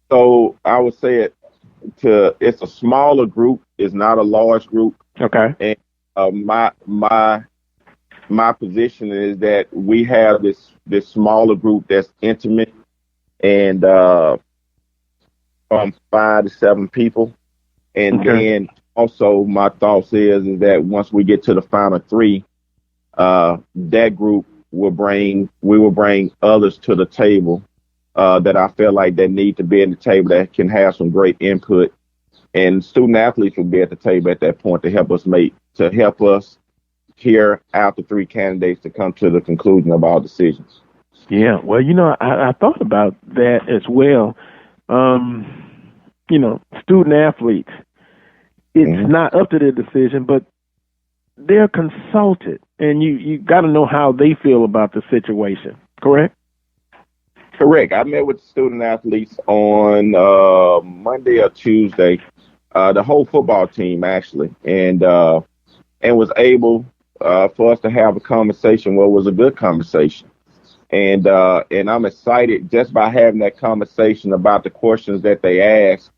So I would say it's a smaller group. It's not a large group. Okay. And my position is that we have this smaller group that's intimate, and from 5 to 7 people. And then also my thoughts is that once we get to the final 3, that group will bring others to the table that I feel like they need to be at the table, that can have some great input, and student athletes will be at the table at that point to help us hear out the 3 candidates to come to the conclusion of our decisions. Yeah, well, I thought about that as well. Student athletes, it's not up to their decision, but they're consulted, and you got to know how they feel about the situation, correct? Correct. I met with student athletes on Monday or Tuesday, the whole football team actually, and was able for us to have a conversation. Well, it was a good conversation, and I'm excited just by having that conversation about the questions that they asked.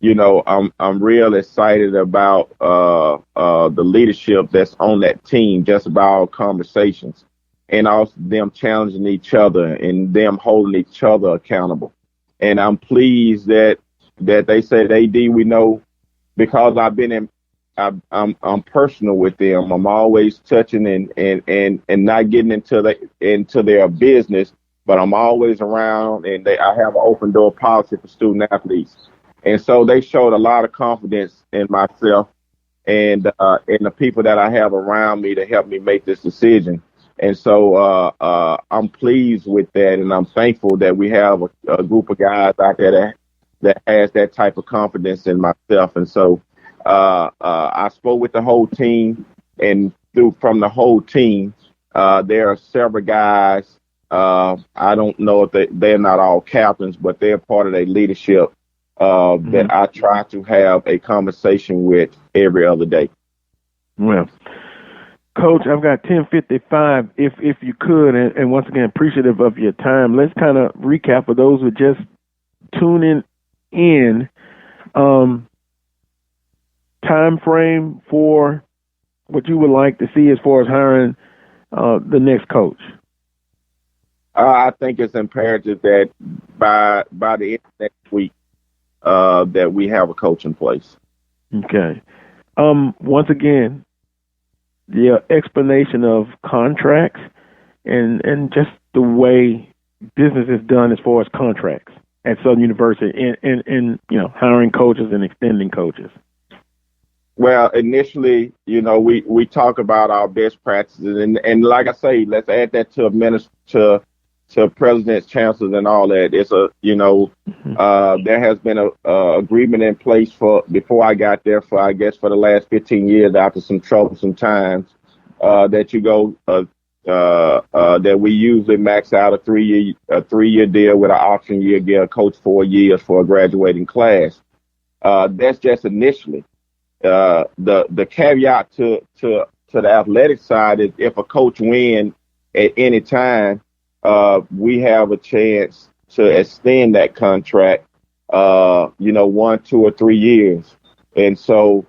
I'm real excited about the leadership that's on that team, just about our conversations, and also them challenging each other and them holding each other accountable. And I'm pleased that they said, AD, we know, because I'm personal with them. I'm always touching and not getting into their business, but I'm always around, and I have an open door policy for student athletes. And so they showed a lot of confidence in myself and the people that I have around me to help me make this decision. And so I'm pleased with that, and I'm thankful that we have a group of guys out there that has that type of confidence in myself. And so I spoke with the whole team, and from the whole team, there are several guys. I don't know if they're not all captains, but they're part of their leadership that I try to have a conversation with every other day. Well, Coach, I've got 10:55. If you could, and once again, appreciative of your time. Let's kind of recap for those who are just tuning in. Time frame for what you would like to see as far as hiring the next coach. I think it's imperative that by the end of next week that we have a coach in place. Okay. Once again, the explanation of contracts and just the way business is done as far as contracts at Southern University and hiring coaches and extending coaches. Well, initially, we talk about our best practices, and like I say, let's add that to presidents, chancellors, and all that. It's there has been a agreement in place before I got there for the last 15 years, after some troublesome times, that you go that we usually max out a three-year deal with an option year, get a coach 4 years for a graduating class. That's just initially. The caveat to the athletic side is if a coach wins at any time, we have a chance to extend that contract, 1, 2, or 3 years. And so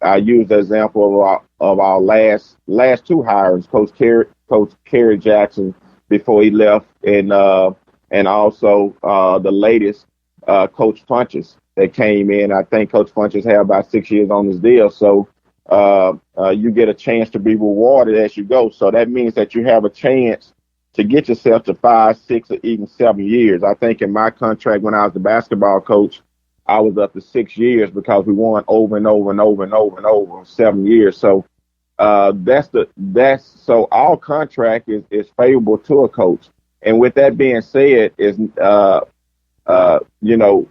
I use the example of our last two hirings, Coach Kerry Jackson before he left, and also the latest Coach Funches that came in. I think Coach Funches had about 6 years on his deal. So you get a chance to be rewarded as you go. So that means that you have a chance to get yourself to 5, 6, or even 7 years. I think in my contract when I was the basketball coach, I was up to 6 years because we won over and over and over and over and over 7 years. So so our contract is favorable to a coach. And with that being said,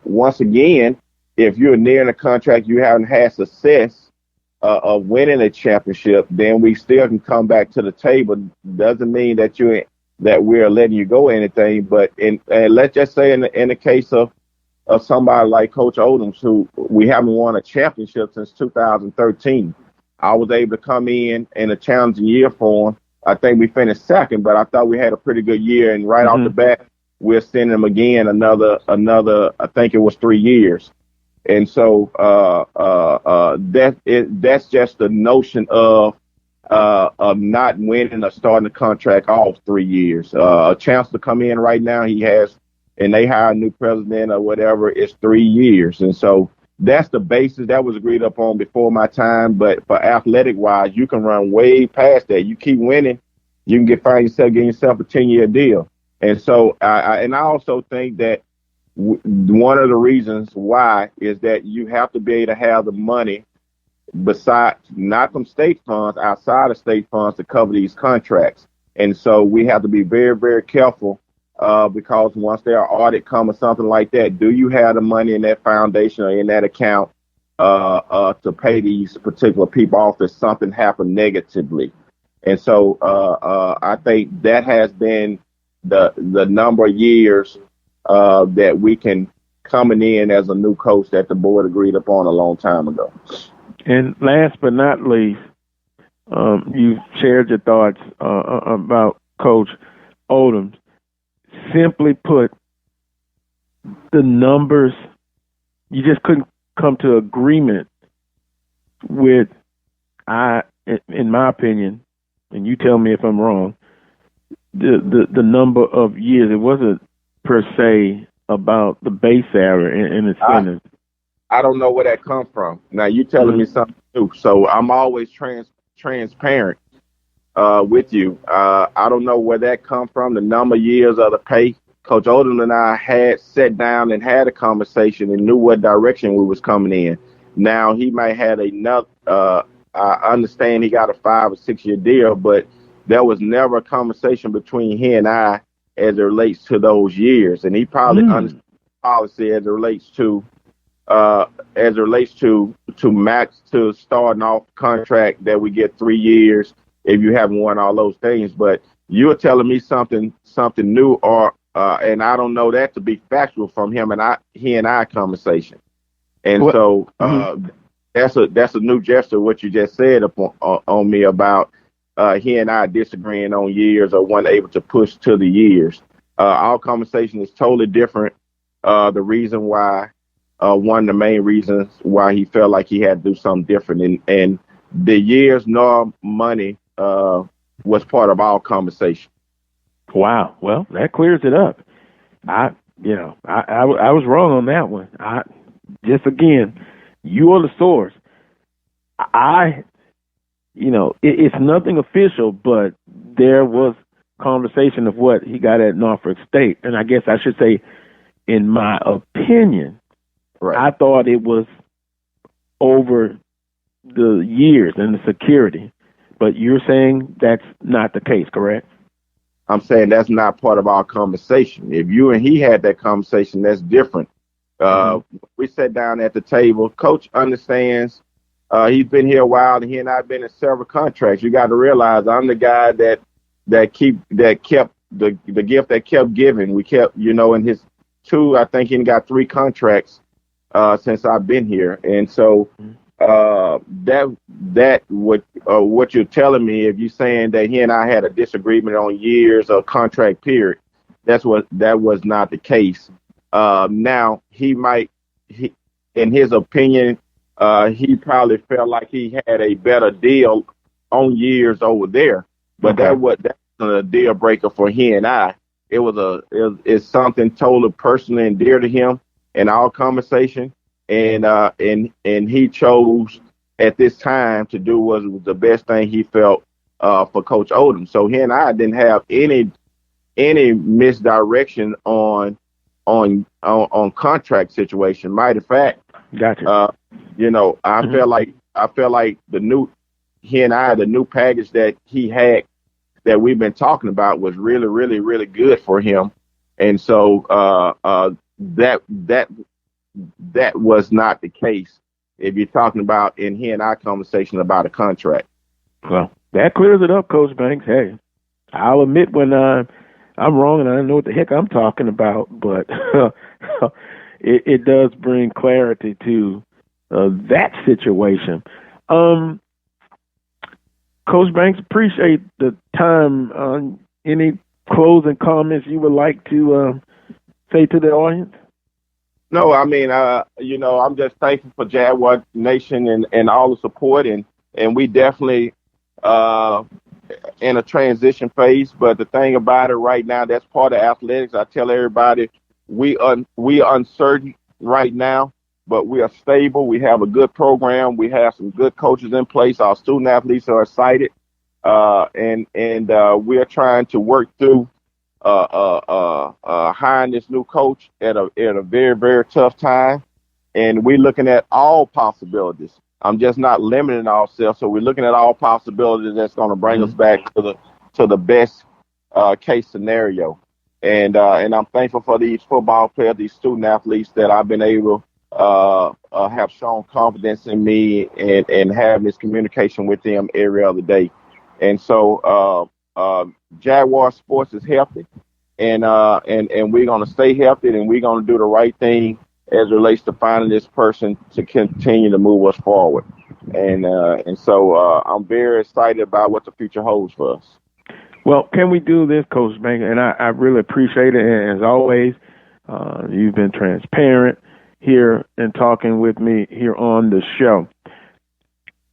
once again, if you're nearing a contract, you haven't had success of winning a championship, then we still can come back to the table. Doesn't mean that we're letting you go or anything. But let's just say in the case of somebody like Coach Odoms, who we haven't won a championship since 2013, I was able to come in a challenging year for him. I think we finished second, but I thought we had a pretty good year. And right off the bat, we're sending him again another. I think it was 3 years. And so that's just the notion of not winning or starting the contract off 3 years. A chance to come in right now, he has, and they hire a new president or whatever, it's 3 years. And so that's the basis that was agreed upon before my time. But for athletic wise, you can run way past that. You keep winning, you can find yourself getting yourself a 10-year deal. And so I also think that one of the reasons why is that you have to be able to have the money besides, not from state funds, outside of state funds, to cover these contracts. And so we have to be very, very careful because once there are audit come or something like that, do you have the money in that foundation or in that account to pay these particular people off if something happened negatively? And so I think that has been the number of years that we can coming in as a new coach that the board agreed upon a long time ago. And last but not least, you shared your thoughts about Coach Odoms. Simply put, the numbers, you just couldn't come to agreement with, in my opinion, and you tell me if I'm wrong, the number of years. It wasn't per se about the base salary and incentives. I don't know where that comes from. Now you telling me something new, so I'm always transparent with you. I don't know where that comes from. The number of years of the pay. Coach Odom and I had sat down and had a conversation and knew what direction we was coming in. Now he might have another. I understand he got a 5 or 6 year deal, but there was never a conversation between he and I as it relates to those years. And he probably policy as it relates to max to starting off contract that we get 3 years if you haven't won all those things. But you're telling me something new, or and I don't know that to be factual from he and I conversation. And so that's a new gesture what you just said on me about he and I disagreeing on years or weren't able to push to the years. Our conversation is totally different. The reason why, one of the main reasons why he felt like he had to do something different, and the years nor money was part of our conversation. Wow. Well, that clears it up. I was wrong on that one. Again, you are the source. It's nothing official, but there was conversation of what he got at Norfolk State. And I guess I should say, in my opinion, right, I thought it was over the years and the security. But you're saying that's not the case, correct? I'm saying that's not part of our conversation. If you and he had that conversation, that's different. We sat down at the table. Coach understands. He's been here a while, and he and I have been in several contracts. You got to realize I'm the guy that kept the gift that kept giving. We kept, in his I think he got 3 contracts since I've been here, and so that what you're telling me, if you're saying that he and I had a disagreement on years or contract period, that was not the case. Now in his opinion, he probably felt like he had a better deal on years over there, but that's a deal breaker for he and I. It's something totally personal and dear to him in our conversation. And he chose at this time to do what was the best thing he felt for Coach Odom. So he and I didn't have any misdirection on contract situation. Matter of fact, gotcha. I felt like the new package that he had that we've been talking about was really, really, really good for him. And so that was not the case if you're talking about in he and I conversation about a contract. Well, that clears it up, Coach Banks. Hey, I'll admit when I'm wrong and I don't know what the heck I'm talking about, but it does bring clarity to that situation. Coach Banks, appreciate the time. Any closing comments you would like to say to the audience? No, I mean, I'm just thankful for Jaguar Nation and all the support, and we definitely in a transition phase. But the thing about it right now, that's part of athletics. I tell everybody we are uncertain right now, but we are stable. We have a good program. We have some good coaches in place. Our student athletes are excited, and we are trying to work through hiring this new coach at a very, very tough time. And we're looking at all possibilities. I'm just not limiting ourselves. So we're looking at all possibilities that's going to bring us back to the best case scenario. And I'm thankful for these football players, these student athletes that I've been able have shown confidence in me and having this communication with them every other day. And so Jaguar sports is healthy, and we're going to stay healthy, and we're going to do the right thing as it relates to finding this person to continue to move us forward. And so I'm very excited about what the future holds for us. Well, can we do this, Coach Banks? And I really appreciate it. And as always, you've been transparent here and talking with me here on the show.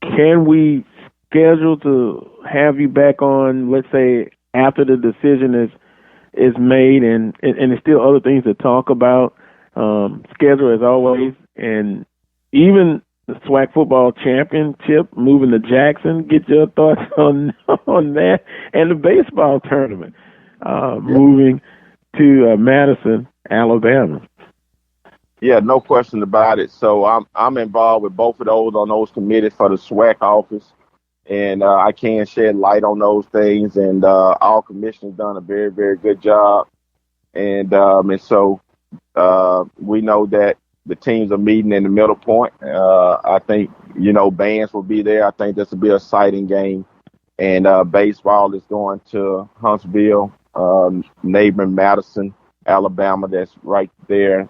Can we schedule to have you back on, let's say, after the decision is made and there's still other things to talk about? Schedule as always, and even the SWAC football championship moving to Jackson. Get your thoughts on that, and the baseball tournament moving to Madison, Alabama. Yeah, no question about it. So I'm involved with both of those on those committees for the SWAC office, and I can shed light on those things. And our commission's done a very, very good job, and so We know that the teams are meeting in the middle point. I think, bands will be there. I think this will be an exciting game. And baseball is going to Huntsville, neighboring Madison, Alabama, that's right there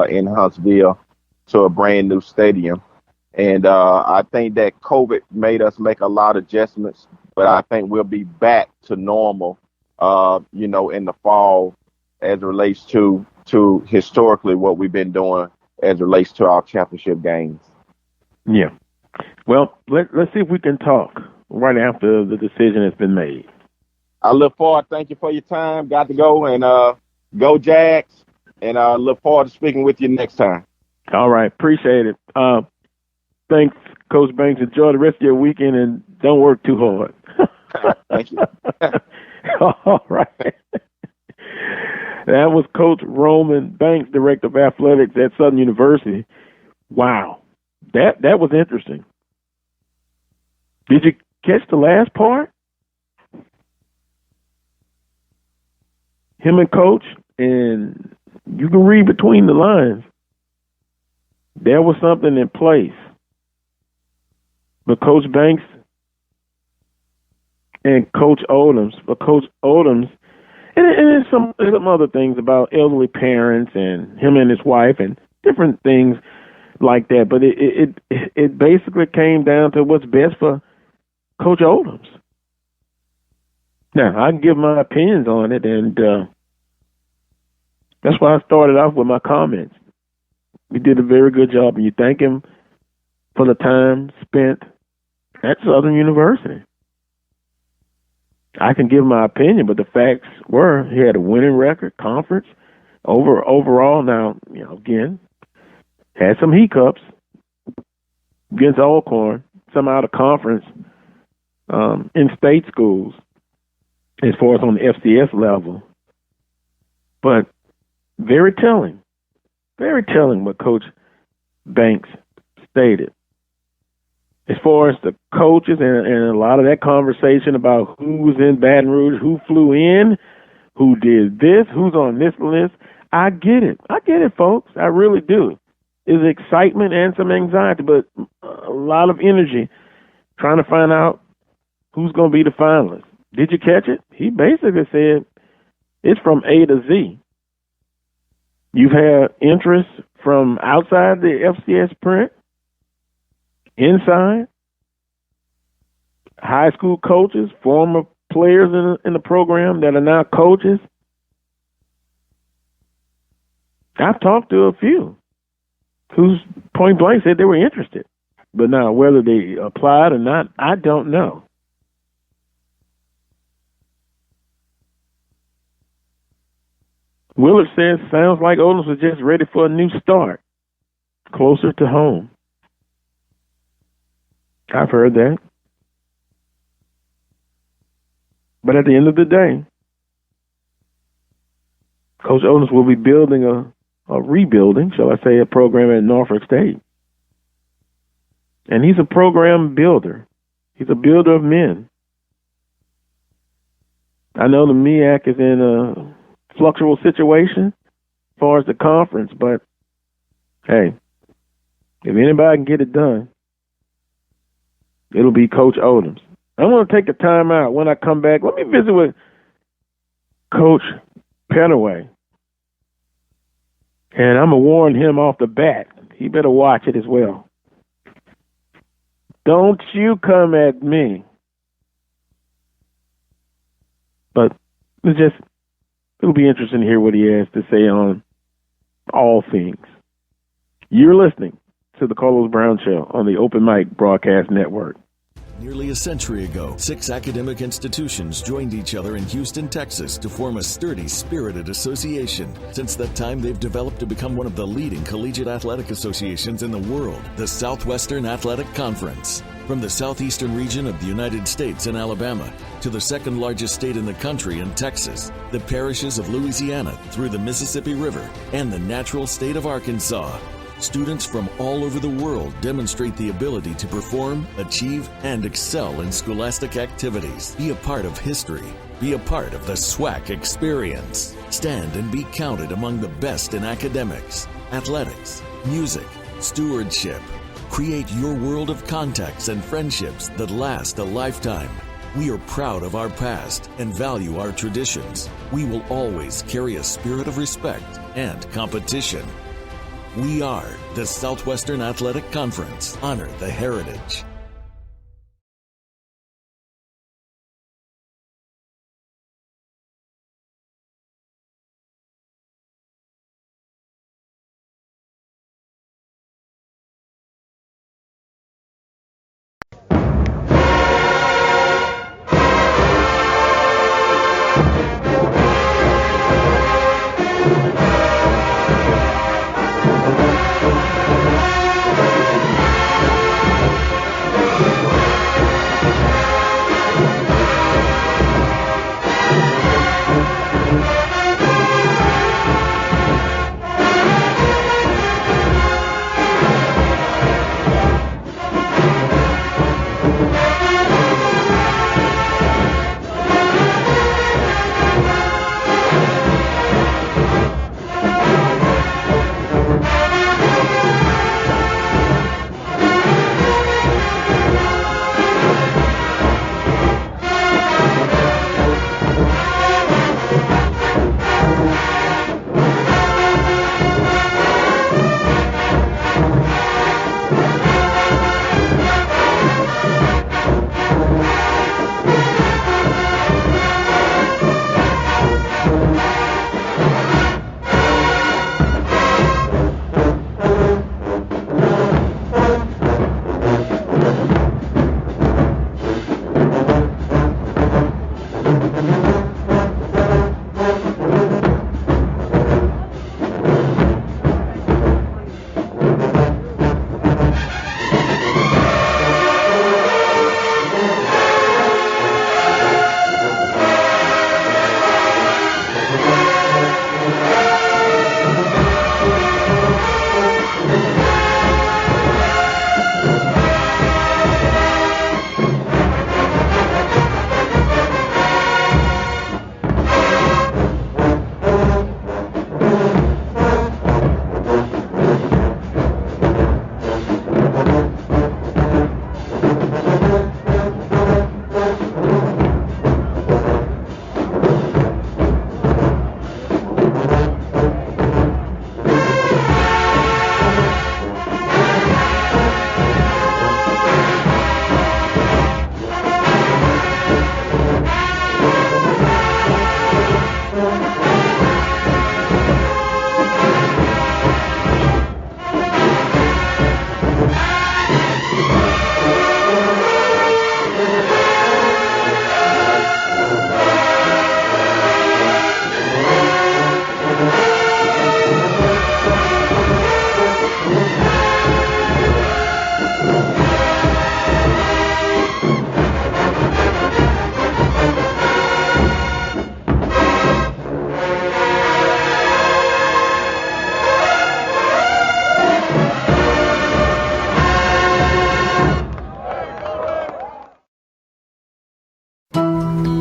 in Huntsville, to a brand new stadium. And I think that COVID made us make a lot of adjustments, but I think we'll be back to normal, in the fall as it relates to historically what we've been doing as it relates to our championship games. Yeah. Well, let's see if we can talk right after the decision has been made. I look forward. Thank you for your time. Got to go, and go Jags. And I look forward to speaking with you next time. All right. Appreciate it. Thanks, Coach Banks. Enjoy the rest of your weekend and don't work too hard. Thank you. All right. That was Coach Roman Banks, Director of Athletics at Southern University. Wow. That was interesting. Did you catch the last part? Him and Coach, and you can read between the lines. There was something in place. But Coach Banks and Coach Odoms, and some other things about elderly parents and him and his wife and different things like that. But it basically came down to what's best for Coach Odoms. Now, I can give my opinions on it, and that's why I started off with my comments. He did a very good job, and you thank him for the time spent at Southern University. I can give my opinion, but the facts were he had a winning record, conference, overall. Now, again, had some hiccups against Alcorn, some out of conference in state schools as far as on the FCS level. But very telling what Coach Banks stated. As far as the coaches and a lot of that conversation about who was in Baton Rouge, who flew in, who did this, who's on this list, I get it. I get it, folks. I really do. There's excitement and some anxiety, but a lot of energy trying to find out who's going to be the finalist. Did you catch it? He basically said it's from A to Z. You've had interest from outside the FCS print, inside, high school coaches, former players in the program that are now coaches. I've talked to a few who's point blank said they were interested. But now whether they applied or not, I don't know. Willard says, sounds like Odoms was just ready for a new start, closer to home. I've heard that. But at the end of the day, Coach Odoms will be building a rebuilding, shall I say, a program at Norfolk State. And he's a program builder. He's a builder of men. I know the MEAC is in a fluctual situation as far as the conference, but hey, if anybody can get it done, it'll be Coach Odoms. I'm going to take a time out. When I come back, let me visit with Coach Petaway. And I'm going to warn him off the bat. He better watch it as well. Don't you come at me. But it'll be interesting to hear what he has to say on all things. You're listening to the Carlos Brown Show on the Open Mic Broadcast Network. Nearly a century ago, 6 academic institutions joined each other in Houston, Texas to form a sturdy, spirited association. Since that time, they've developed to become one of the leading collegiate athletic associations in the world, the Southwestern Athletic Conference. From the southeastern region of the United States and Alabama to the second largest state in the country in Texas, the parishes of Louisiana through the Mississippi River, and the natural state of Arkansas. Students from all over the world demonstrate the ability to perform, achieve, and excel in scholastic activities. Be a part of history. Be a part of the SWAC experience. Stand and be counted among the best in academics, athletics, music, stewardship. Create your world of contacts and friendships that last a lifetime. We are proud of our past and value our traditions. We will always carry a spirit of respect and competition. We are the Southwestern Athletic Conference. Honor the heritage.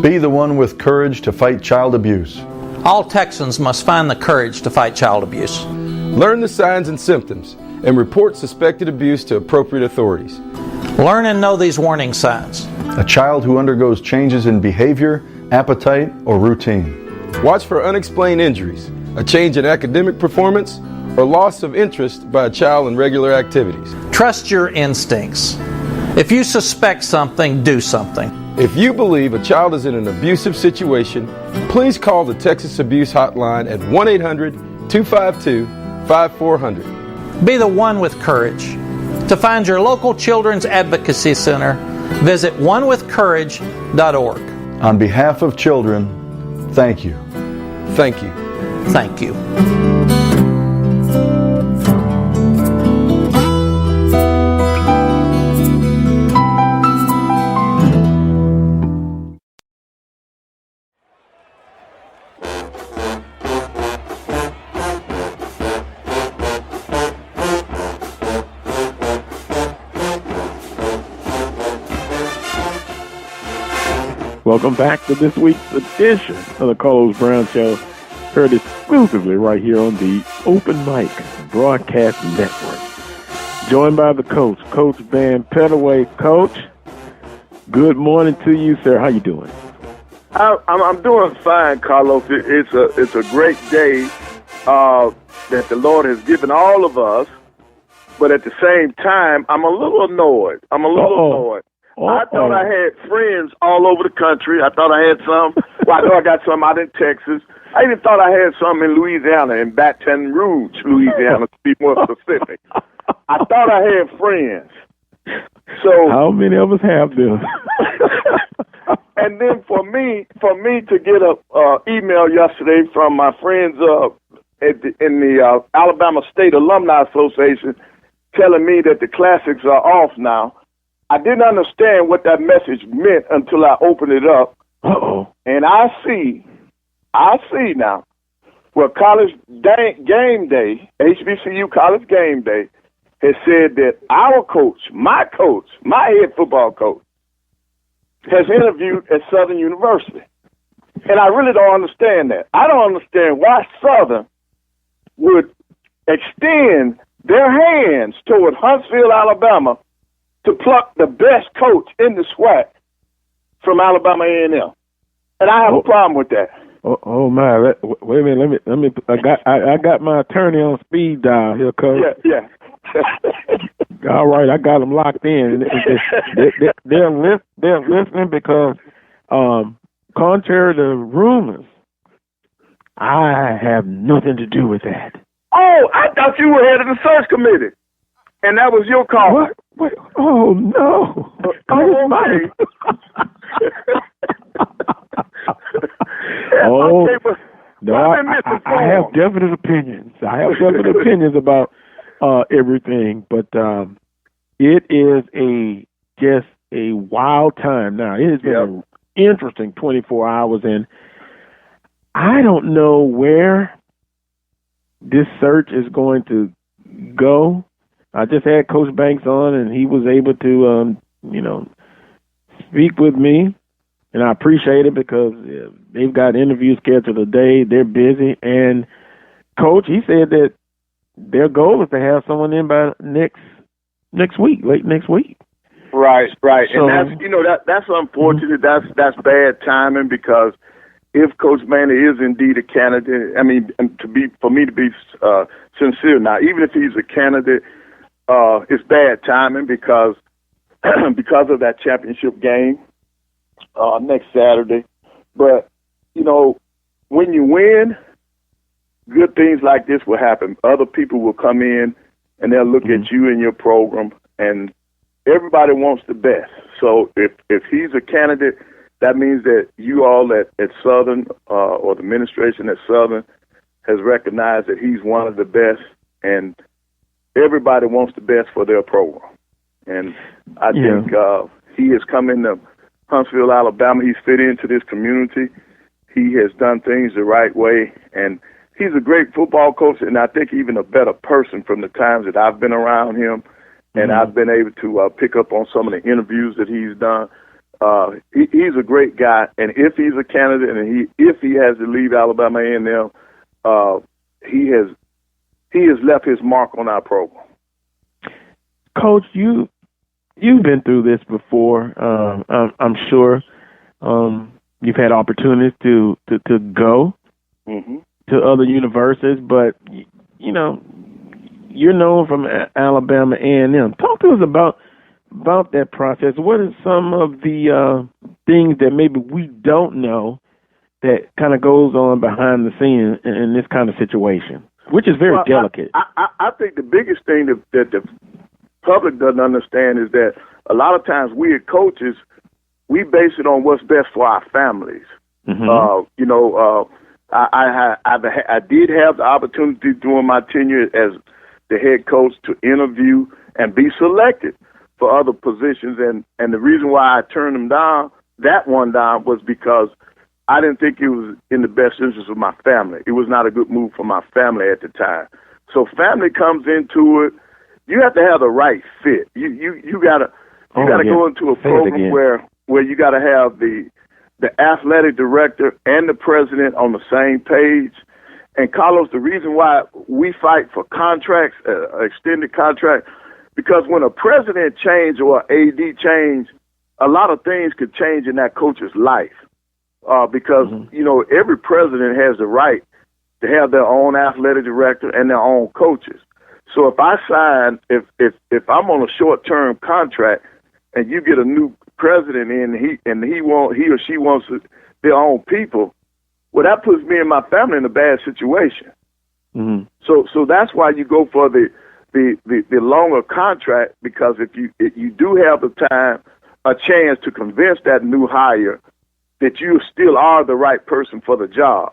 Be the one with courage to fight child abuse. All Texans must find the courage to fight child abuse. Learn the signs and symptoms and report suspected abuse to appropriate authorities. Learn and know these warning signs. A child who undergoes changes in behavior, appetite, or routine. Watch for unexplained injuries, a change in academic performance, or loss of interest by a child in regular activities. Trust your instincts. If you suspect something, do something. If you believe a child is in an abusive situation, please call the Texas Abuse Hotline at 1-800-252-5400. Be the one with courage. To find your local Children's Advocacy Center, visit onewithcourage.org. On behalf of children, thank you. Thank you. Thank you. Welcome back to this week's edition of the Carlos Brown Show, heard exclusively right here on the Open Mic Broadcast Network. Joined by the coach, Coach Van Pettaway. Coach, good morning to you, sir. How you doing? I'm doing fine, Carlos. It's a great day that the Lord has given all of us, but at the same time, I'm a little annoyed. I thought I had friends all over the country. I thought I had some. Well, I know I got some out in Texas. I even thought I had some in Louisiana, in Baton Rouge, Louisiana, to be more specific. I thought I had friends. So how many of us have them? And then for me to get a email yesterday from my friends in the Alabama State Alumni Association telling me that the classics are off now, I didn't understand what that message meant until I opened it up. And I see now where College Game Day, HBCU College Game Day, has said that our coach, my head football coach, has interviewed at Southern University. And I really don't understand that. I don't understand why Southern would extend their hands toward Huntsville, Alabama, to pluck the best coach in the SWAC from Alabama A&M. And I have a problem with that. Oh my! Wait a minute. Let me. I got my attorney on speed dial here, Coach. Yeah. All right, I got them locked in. They're listening because, contrary to rumors, I have nothing to do with that. Oh, I thought you were head of the search committee, and that was your call. What? Wait, oh no! Okay. Oh, no, I have definite opinions. About everything, but it is just a wild time now. It has been an interesting 24 hours, and I don't know where this search is going to go. I just had Coach Banks on, and he was able to, speak with me. And I appreciate it because they've got interviews scheduled today. They're busy. And, Coach, he said that their goal is to have someone in by next week, late next week. Right. So, and that's unfortunate. Mm-hmm. That's bad timing because if Coach Manny is indeed a candidate, I mean, for me to be sincere now, even if he's a candidate, it's bad timing because of that championship game. Next Saturday. But, when you win, good things like this will happen. Other people will come in and they'll look at you and your program, and everybody wants the best. So if he's a candidate, that means that you all at Southern or the administration at Southern has recognized that he's one of the best, and everybody wants the best for their program. And I think he has come into Huntsville, Alabama. He's fit into this community. He has done things the right way, and he's a great football coach, and I think even a better person from the times that I've been around him, and I've been able to pick up on some of the interviews that he's done. He's a great guy, and if he's a candidate, and if he has to leave Alabama A&M, he has left his mark on our program. Coach, You've been through this before. I'm sure you've had opportunities to go to other universities, but you're known from Alabama A&M. Talk to us about that process. What are some of the things that maybe we don't know that kind of goes on behind the scenes in this kind of situation, which is very delicate? I think the biggest thing that the public doesn't understand is that a lot of times we as coaches, we base it on what's best for our families. I did have the opportunity during my tenure as the head coach to interview and be selected for other positions, and the reason why I turned that one down was because I didn't think it was in the best interest of my family. It was not a good move for my family at the time. So family comes into it. You have to have the right fit. You gotta go into a program where you gotta have the the athletic director and the president on the same page. And Carlos, the reason why we fight for contracts, extended contract, because when a president change or AD change, a lot of things could change in that coach's life. Because, you know, every president has the right to have their own athletic director and their own coaches. So if I sign, if I'm on a short-term contract and you get a new president in, he or she wants their own people, well, that puts me and my family in a bad situation. Mm-hmm. So that's why you go for the longer contract, because if you do have the time, a chance to convince that new hire that you still are the right person for the job,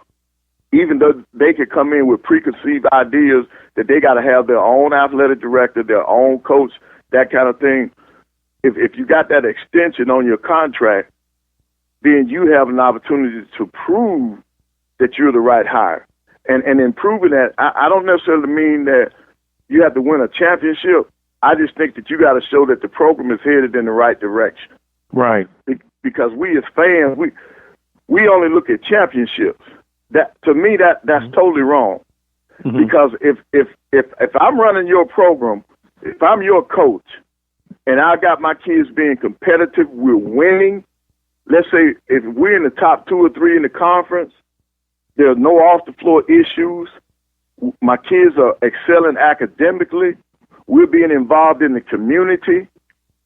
even though they could come in with preconceived ideas that they got to have their own athletic director, their own coach, that kind of thing. If you got that extension on your contract, then you have an opportunity to prove that you're the right hire. And in proving that, I don't necessarily mean that you have to win a championship. I just think that you got to show that the program is headed in the right direction. Right. Because we as fans, we only look at championships. That, to me, that's totally wrong. Mm-hmm. Because if I'm running your program, if I'm your coach, and I got my kids being competitive, we're winning. Let's say if we're in the top 2 or 3 in the conference, there's no off-the-floor issues. My kids are excelling academically. We're being involved in the community.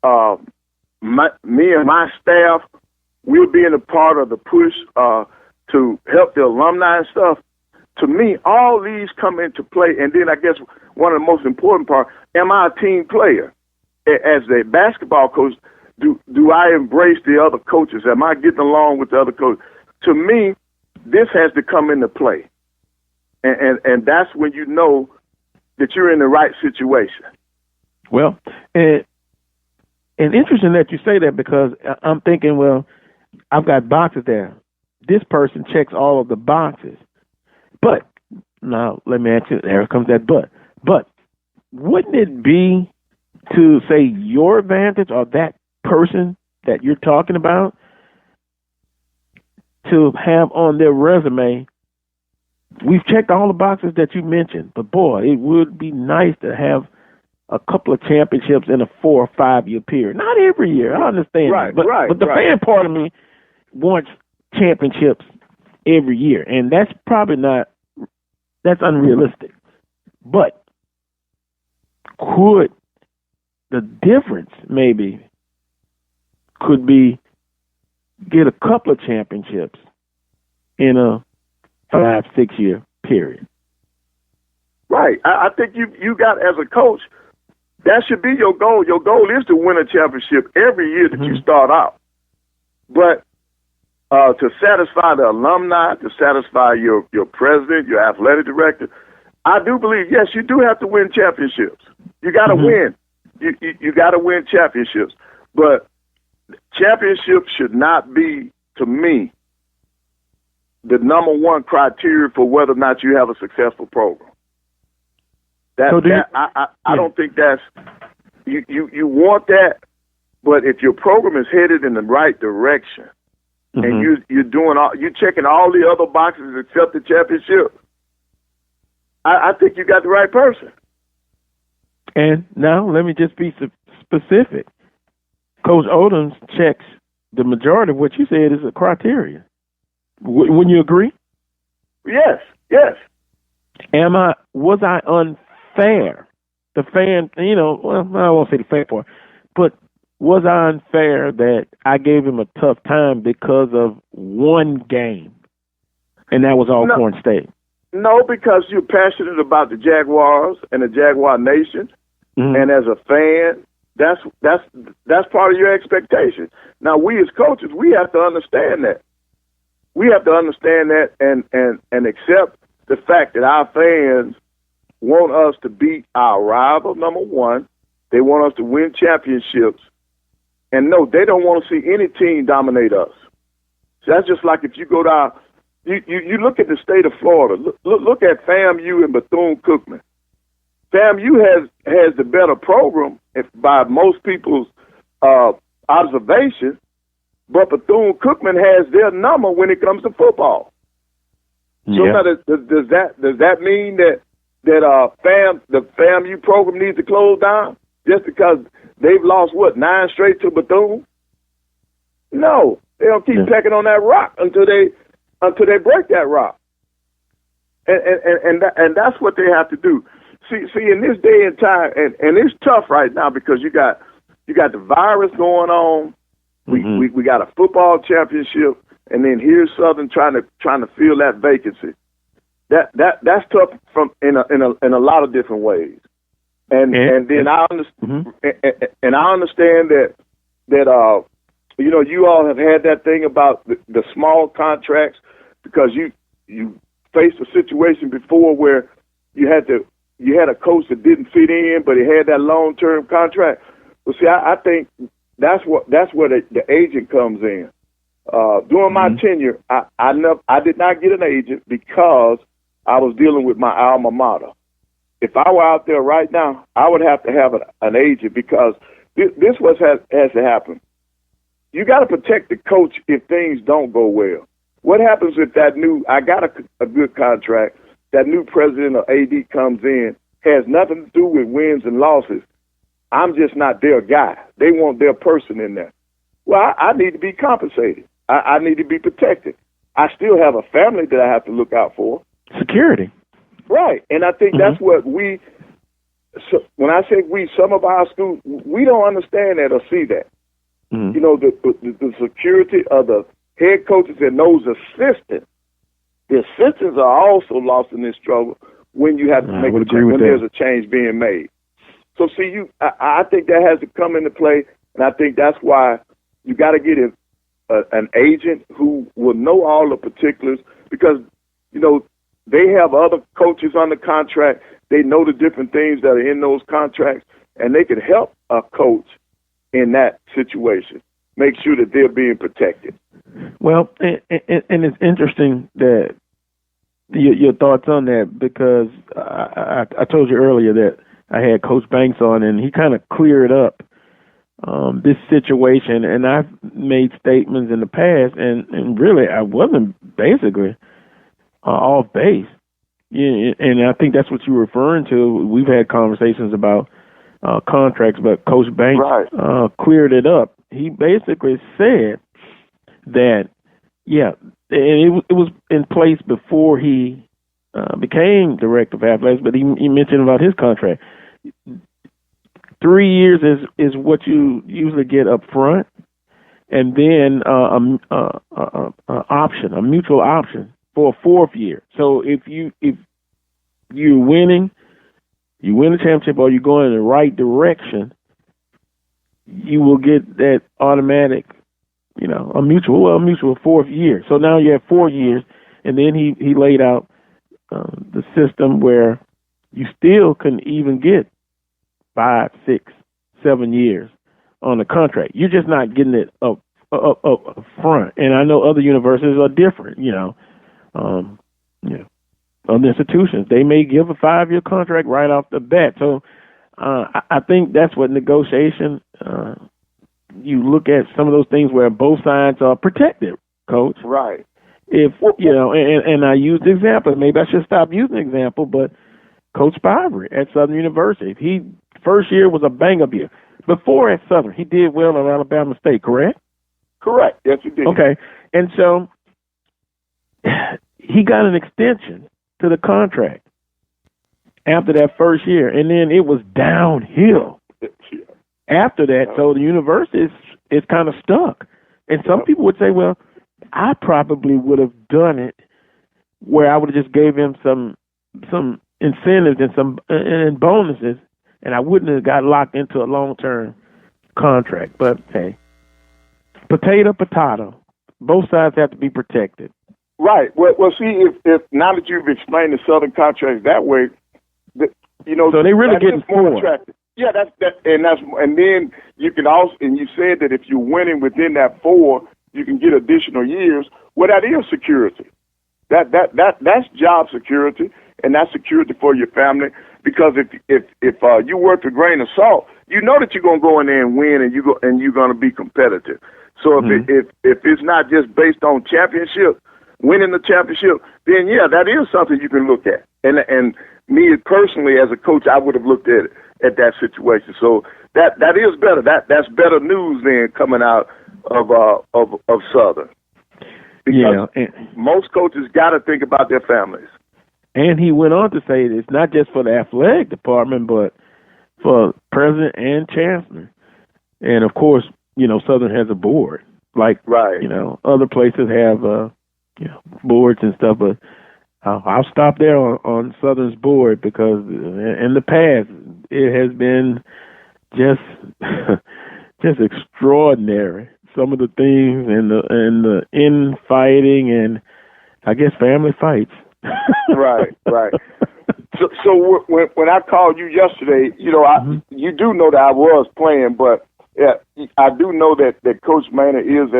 Me and my staff, we're being a part of the push to help the alumni and stuff. To me, all these come into play. And then I guess one of the most important part, am I a team player? As a basketball coach, do I embrace the other coaches? Am I getting along with the other coaches? To me, this has to come into play. And that's when you know that you're in the right situation. Well, and interesting that you say that, because I'm thinking, well, I've got boxes there. This person checks all of the boxes. But, now, let me ask you, there comes that but. But wouldn't it be to say your advantage or that person that you're talking about to have on their resume, we've checked all the boxes that you mentioned, but boy, it would be nice to have a couple of championships in a 4 or 5 year period. Not every year, I understand. Right, but the fan part of me wants championships every year, and that's probably that's unrealistic. But could the difference maybe could be get a couple of championships in a 5-6 year period? Right. I think you got, as a coach, that should be your goal. Your goal is to win a championship every year that you start out. But to satisfy the alumni, to satisfy your president, your athletic director, I do believe, yes, you do have to win championships. You got to win. You got to win championships. But championships should not be, to me, the number one criteria for whether or not you have a successful program. I don't think that's you want that, but if your program is headed in the right direction and you're checking all the other boxes except the championship, I think you got the right person. And now let me just be specific. Coach Odom checks the majority of what you said is a criteria. Wouldn't you agree? Yes. Was I unfair? The fan, well, I won't say the fan part, but was I unfair that I gave him a tough time because of one game, and that was Alcorn State? No, because you're passionate about the Jaguars and the Jaguar Nation, and as a fan, that's part of your expectation. Now, we as coaches, we have to understand that. We have to understand that and accept the fact that our fans want us to beat our rival, number one. They want us to win championships. And no, they don't want to see any team dominate us. So that's just like if you go down, you look at the state of Florida. Look at FAMU and Bethune-Cookman. FAMU has the better program by most people's observation, but Bethune-Cookman has their number when it comes to football. So now does that mean that the FAMU program needs to close down just because they've lost 9 straight to Bethune? No, they don't keep pecking on that rock until they break that rock. And that's what they have to do. See, in this day and time, and it's tough right now because you got the virus going on. We got a football championship, and then here's Southern trying to fill that vacancy. That's tough in a lot of different ways. And then I understand and I understand that you all have had that thing about the small contracts because you faced a situation before where you had a coach that didn't fit in, but he had that long-term contract. Well, see, I think that's where the agent comes in. During my tenure, I did not get an agent because I was dealing with my alma mater. If I were out there right now, I would have to have an agent because this what has to happen. You got to protect the coach if things don't go well. What happens if I got a good contract, that new president or AD comes in, has nothing to do with wins and losses. I'm just not their guy. They want their person in there. Well, I need to be compensated. I need to be protected. I still have a family that I have to look out for. Security. Right. And I think that's what when I say some of our schools, we don't understand that or see that. You know, the security of the head coaches and those assistants. The assistants are also lost in this trouble when you have to make there's a change being made. So see, I think that has to come into play, and I think that's why you got to get an agent who will know all the particulars because they have other coaches on the contract. They know the different things that are in those contracts, and they can help a coach in that situation. Make sure that they're being protected. Well, and it's interesting that your thoughts on that because I told you earlier that I had Coach Banks on, and he kind of cleared up this situation. And I've made statements in the past, and really I wasn't basically off base. Yeah, and I think that's what you're referring to. We've had conversations about contracts, but Coach Banks cleared it up. He basically said that, and it was in place before he became director of athletics, but he mentioned about his contract. 3 years is what you usually get up front, and then a mutual option for a 4th year. So if you're winning, you win the championship, or you're going in the right direction, you will get that automatic, a mutual 4th year. So now you have 4 years, and then he laid out the system where you still can even get 5, 6, 7 years on the contract. You're just not getting it up front. And I know other universities are different. Other institutions, they may give a 5-year contract right off the bat. So I think that's what negotiation. You look at some of those things where both sides are protected, Coach. Right. If and I used the example. Maybe I should stop using the example, but Coach Barbary at Southern University, he first year was a bang-up year. Before at Southern, he did well at Alabama State, correct? Correct. Yes, he did. Okay, and so he got an extension to the contract after that first year, and then it was downhill after that. So the university is kind of stuck. And some people would say, well, I probably would have done it where I would have just gave him some incentives and bonuses, and I wouldn't have got locked into a long-term contract. But, hey, potato, both sides have to be protected. Right. Well, see, if now that you've explained the Southern contract that way, so they really getting more attractive. Yeah, and then you can also, and you said that if you're winning within that 4, you can get additional years. Well, that is security. That's job security, and that's security for your family. because if you worth a grain of salt, you know that you're gonna go in there and win, and you're gonna be competitive. So if it's not just based on championship, winning the championship, then yeah, that is something you can look at. And me personally, as a coach, I would have looked at that situation. So that is better. That's better news than coming out of Southern. Because most coaches got to think about their families. And he went on to say it's not just for the athletic department, but for president and chancellor. And of course, Southern has a board, like other places have boards and stuff. But I'll stop there on Southern's board, because in the past it has been just extraordinary. Some of the things and the infighting and I guess family fights. Right. So when I called you yesterday, you do know that I was playing, but yeah, I do know that Coach Manor is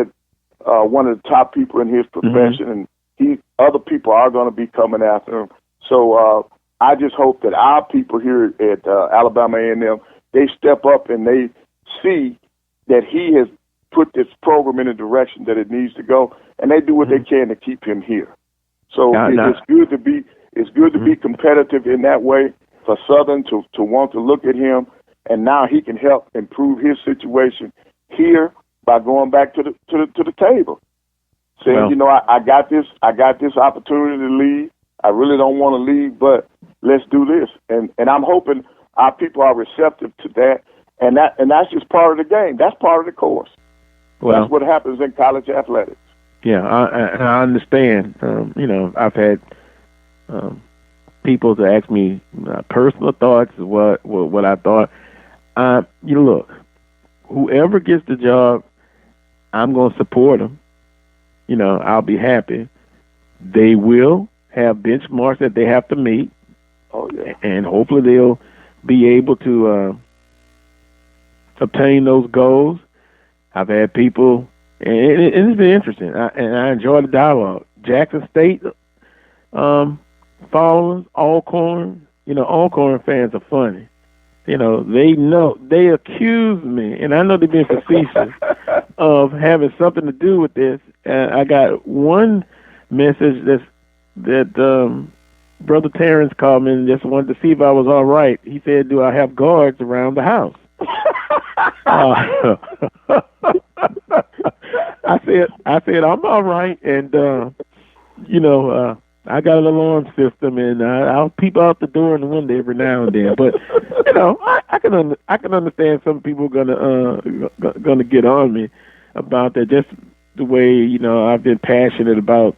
one of the top people in his profession, and other people are going to be coming after him. So I just hope that our people here at Alabama A&M, they step up and they see that he has put this program in the direction that it needs to go, and they do what they can to keep him here. So it's good to be competitive in that way for Southern to want to look at him, and now he can help improve his situation here by going back to the table, saying, I got this opportunity to leave. I really don't want to leave, but let's do this. And I'm hoping our people are receptive to that, and that's just part of the game. That's part of the course. Well, that's what happens in college athletics. Yeah, I understand. I've had people to ask me personal thoughts, what I thought. Look, whoever gets the job, I'm going to support them. I'll be happy. They will have benchmarks that they have to meet. Oh, yeah. And hopefully they'll be able to obtain those goals. I've had people, and it's been interesting, and I enjoy the dialogue. Jackson State followers, Alcorn, Alcorn fans are funny. They accuse me, and I know they've been facetious, of having something to do with this. I got one message that Brother Terrence called me and just wanted to see if I was all right. He said, "Do I have guards around the house?" I said I'm all right, and I got an alarm system, and I'll peep out the door and the window every now and then. But I can understand some people gonna get on me about that, just the way I've been passionate about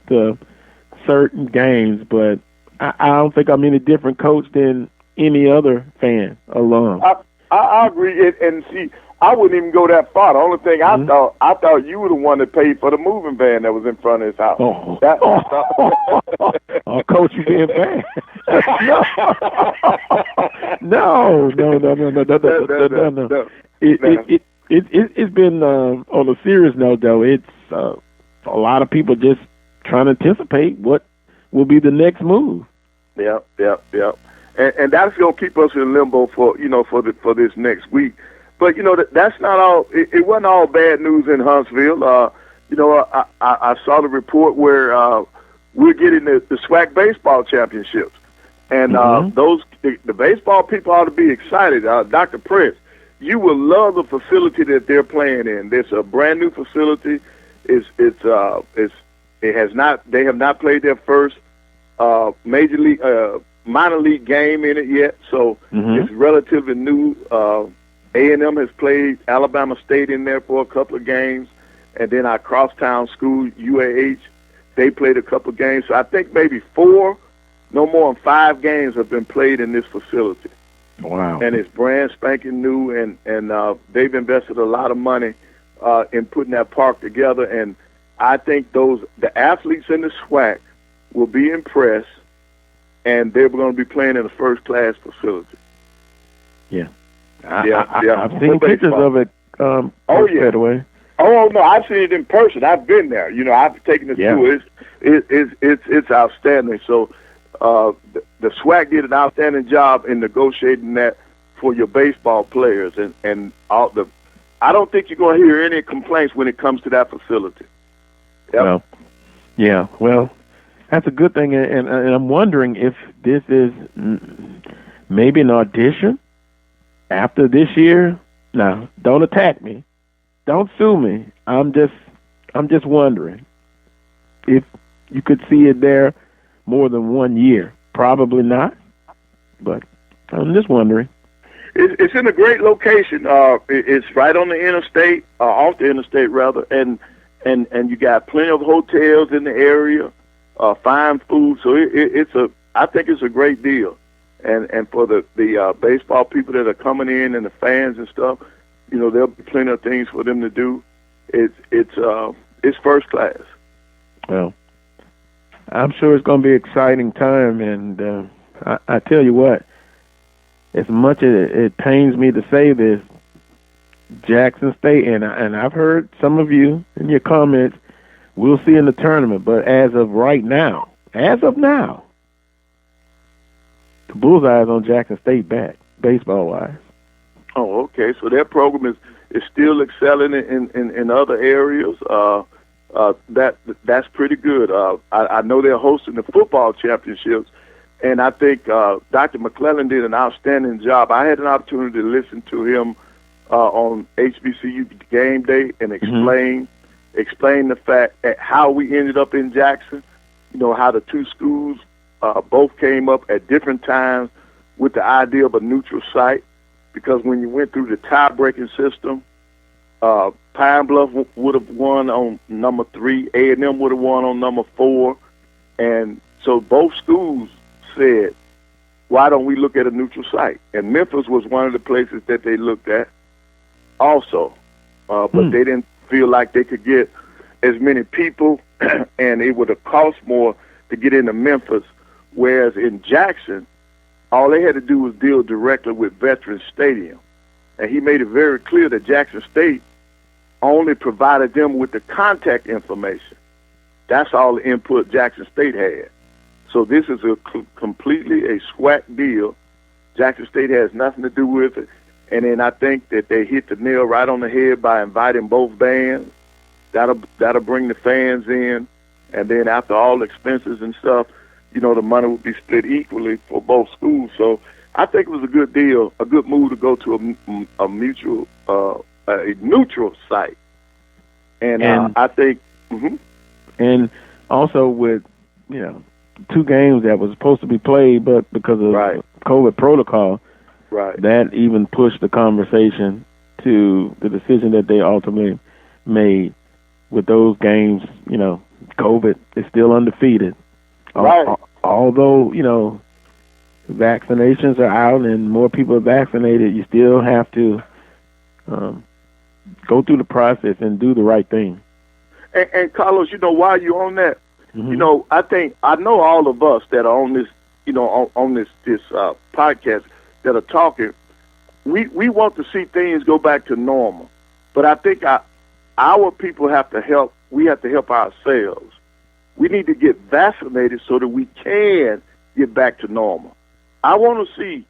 certain games. But I don't think I'm any different coach than any other fan alum. I agree, and see, I wouldn't even go that far. The only thing I thought you were the one that paid for the moving van that was in front of his house. Coach, you being bad? No. It's been on a serious note, though. It's a lot of people just trying to anticipate what will be the next move. Yep. And that's going to keep us in limbo for this next week. But that's not all. It wasn't all bad news in Huntsville. I saw the report where we're getting the SWAC baseball championships, and the baseball people ought to be excited. Dr. Prince, you will love the facility that they're playing in. It's a brand new facility. They have not played their first minor league game in it yet, so it's relatively new. A&M has played Alabama State in there for a couple of games, and then our crosstown school, UAH, they played a couple of games. So I think maybe 4, no more than 5 games have been played in this facility. Wow. And it's brand spanking new, and they've invested a lot of money in putting that park together, and I think the athletes in the SWAC will be impressed, and they're going to be playing in a first-class facility. Yeah. I've seen pictures of it. Away. Oh no, I've seen it in person. I've been there. I've taken the tour. It's outstanding. So the SWAC did an outstanding job in negotiating that for your baseball players, and all the. I don't think you're going to hear any complaints when it comes to that facility. Yep. Well, yeah. Well, that's a good thing, and I'm wondering if this is maybe an audition after this year. Now, don't attack me, don't sue me. I'm just wondering if you could see it there more than 1 year. Probably not, but I'm just wondering. It's in a great location. It's right on the interstate, off the interstate rather, and you got plenty of hotels in the area, fine food. So I think it's a great deal, and for the baseball people that are coming in and the fans and stuff, there'll be plenty of things for them to do. It's first class. Well, I'm sure it's going to be an exciting time, and I tell you what. As much as it pains me to say this, Jackson State, and I've heard some of you in your comments, we'll see in the tournament, but as of now, the bullseye's on Jackson State back, baseball-wise. Oh, okay. So their program is still excelling in other areas. That's pretty good. I know they're hosting the football championships. And I think Dr. McClellan did an outstanding job. I had an opportunity to listen to him on HBCU Game Day and explain the fact that how we ended up in Jackson, how the two schools both came up at different times with the idea of a neutral site. Because when you went through the tie-breaking system, Pine Bluff would have won on number 3, A&M would have won on number 4. And so both schools said, why don't we look at a neutral site? And Memphis was one of the places that they looked at also. But they didn't feel like they could get as many people, and it would have cost more to get into Memphis. Whereas in Jackson, all they had to do was deal directly with Veterans Stadium. And he made it very clear that Jackson State only provided them with the contact information. That's all the input Jackson State had. So this is completely a SWAC deal. Jackson State has nothing to do with it. And then I think that they hit the nail right on the head by inviting both bands. That'll bring the fans in. And then after all expenses and stuff, the money will be split equally for both schools. So I think it was a good deal, a good move to go to a neutral site. And I think, and also with, 2 games that was supposed to be played, but because of COVID protocol, that even pushed the conversation to the decision that they ultimately made. With those games, COVID is still undefeated. Although, vaccinations are out and more people are vaccinated, you still have to go through the process and do the right thing. And Carlos, while you're on that, I know all of us that are on this, on this podcast that are talking, we want to see things go back to normal. But I think our people have to help. We have to help ourselves. We need to get vaccinated so that we can get back to normal. I want to see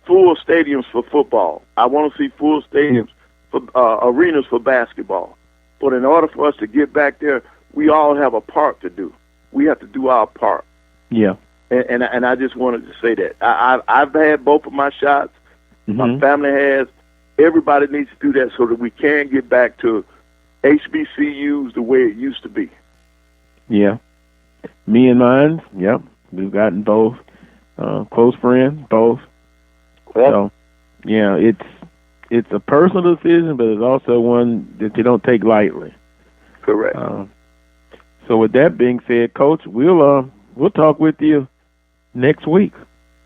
full stadiums for football. I want to see full stadiums for arenas for basketball. But in order for us to get back there, we all have a part to do. We have to do our part. Yeah. And I just wanted to say that. I've had both of my shots. My family has. Everybody needs to do that so that we can get back to HBCUs the way it used to be. Yeah. Me and mine, yep. We've gotten both. Close friends, both. Yep. So, yeah, it's a personal decision, but it's also one that you don't take lightly. Correct. So with that being said, Coach, we'll talk with you next week.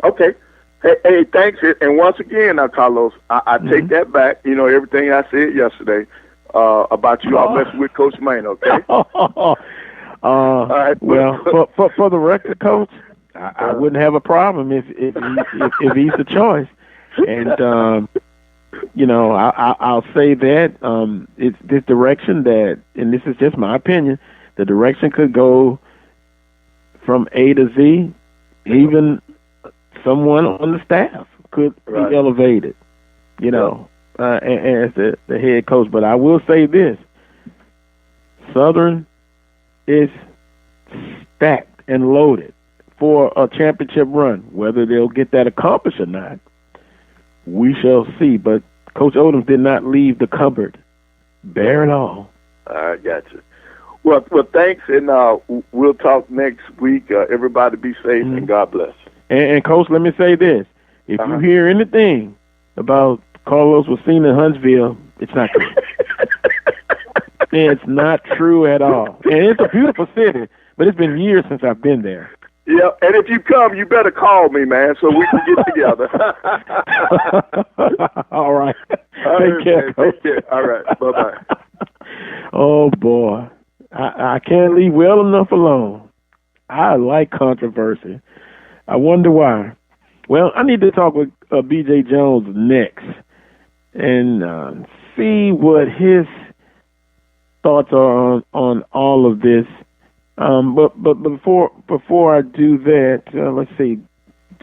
Okay. Hey, thanks. And once again, Carlos, I take that back. Everything I said yesterday about you all messing with Coach Main, okay? All right. Well, for the record, Coach, I wouldn't have a problem if he's the choice. And I'll say that it's this direction that, and this is just my opinion, the direction could go from A to Z even someone on the staff could be elevated, as the head coach. But I will say this: Southern is stacked and loaded for a championship run. Whether they'll get that accomplished or not, we shall see. But Coach Odom did not leave the cupboard bare at all. I got you. Well, thanks, and we'll talk next week. Everybody be safe, and God bless. And Coach, let me say this. If you hear anything about Carlos Wasina in Huntsville, it's not true. It's not true at all. And it's a beautiful city, but it's been years since I've been there. Yeah, and if you come, you better call me, man, so we can get together. All right. Take care, Coach. Take care. All right. Bye-bye. Oh, boy. I can't leave well enough alone. I like controversy. I wonder why. Well, I need to talk with B.J. Jones next and see what his thoughts are on all of this. But before I do that, let's see.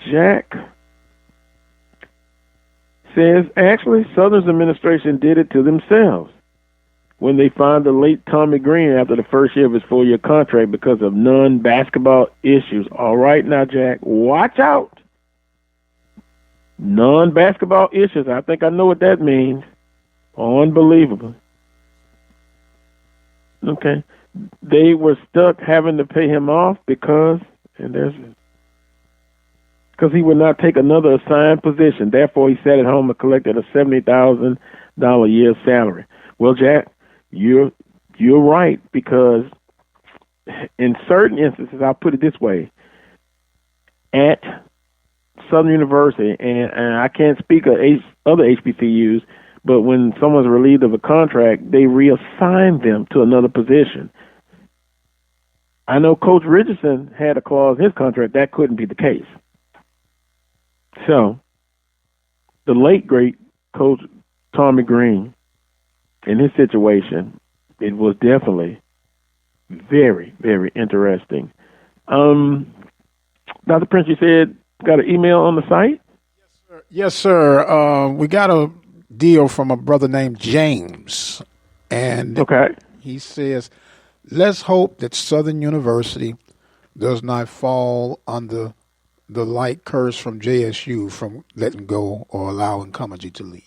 Jack says, actually, Southern's administration did it to themselves when they fined the late Tommy Green after the first year of his 4-year contract because of non-basketball issues. All right now, Jack, watch out. Non-basketball issues. I think I know what that means. Unbelievable. Okay. They were stuck having to pay him off because he would not take another assigned position. Therefore, he sat at home and collected a $70,000 a year salary. Well, Jack, you're right, because in certain instances, I'll put it this way, at Southern University, and I can't speak of other HBCUs, but when someone's relieved of a contract, they reassign them to another position. I know Coach Richardson had a clause in his contract that couldn't be the case. So, the late, great Coach Tommy Green, in his situation, it was definitely very, very interesting. Dr. Prince, you said got an email on the site? Yes, sir. We got a deal from a brother named James. And he says, let's hope that Southern University does not fall under the light curse from JSU from letting go or allowing Comegy to leave.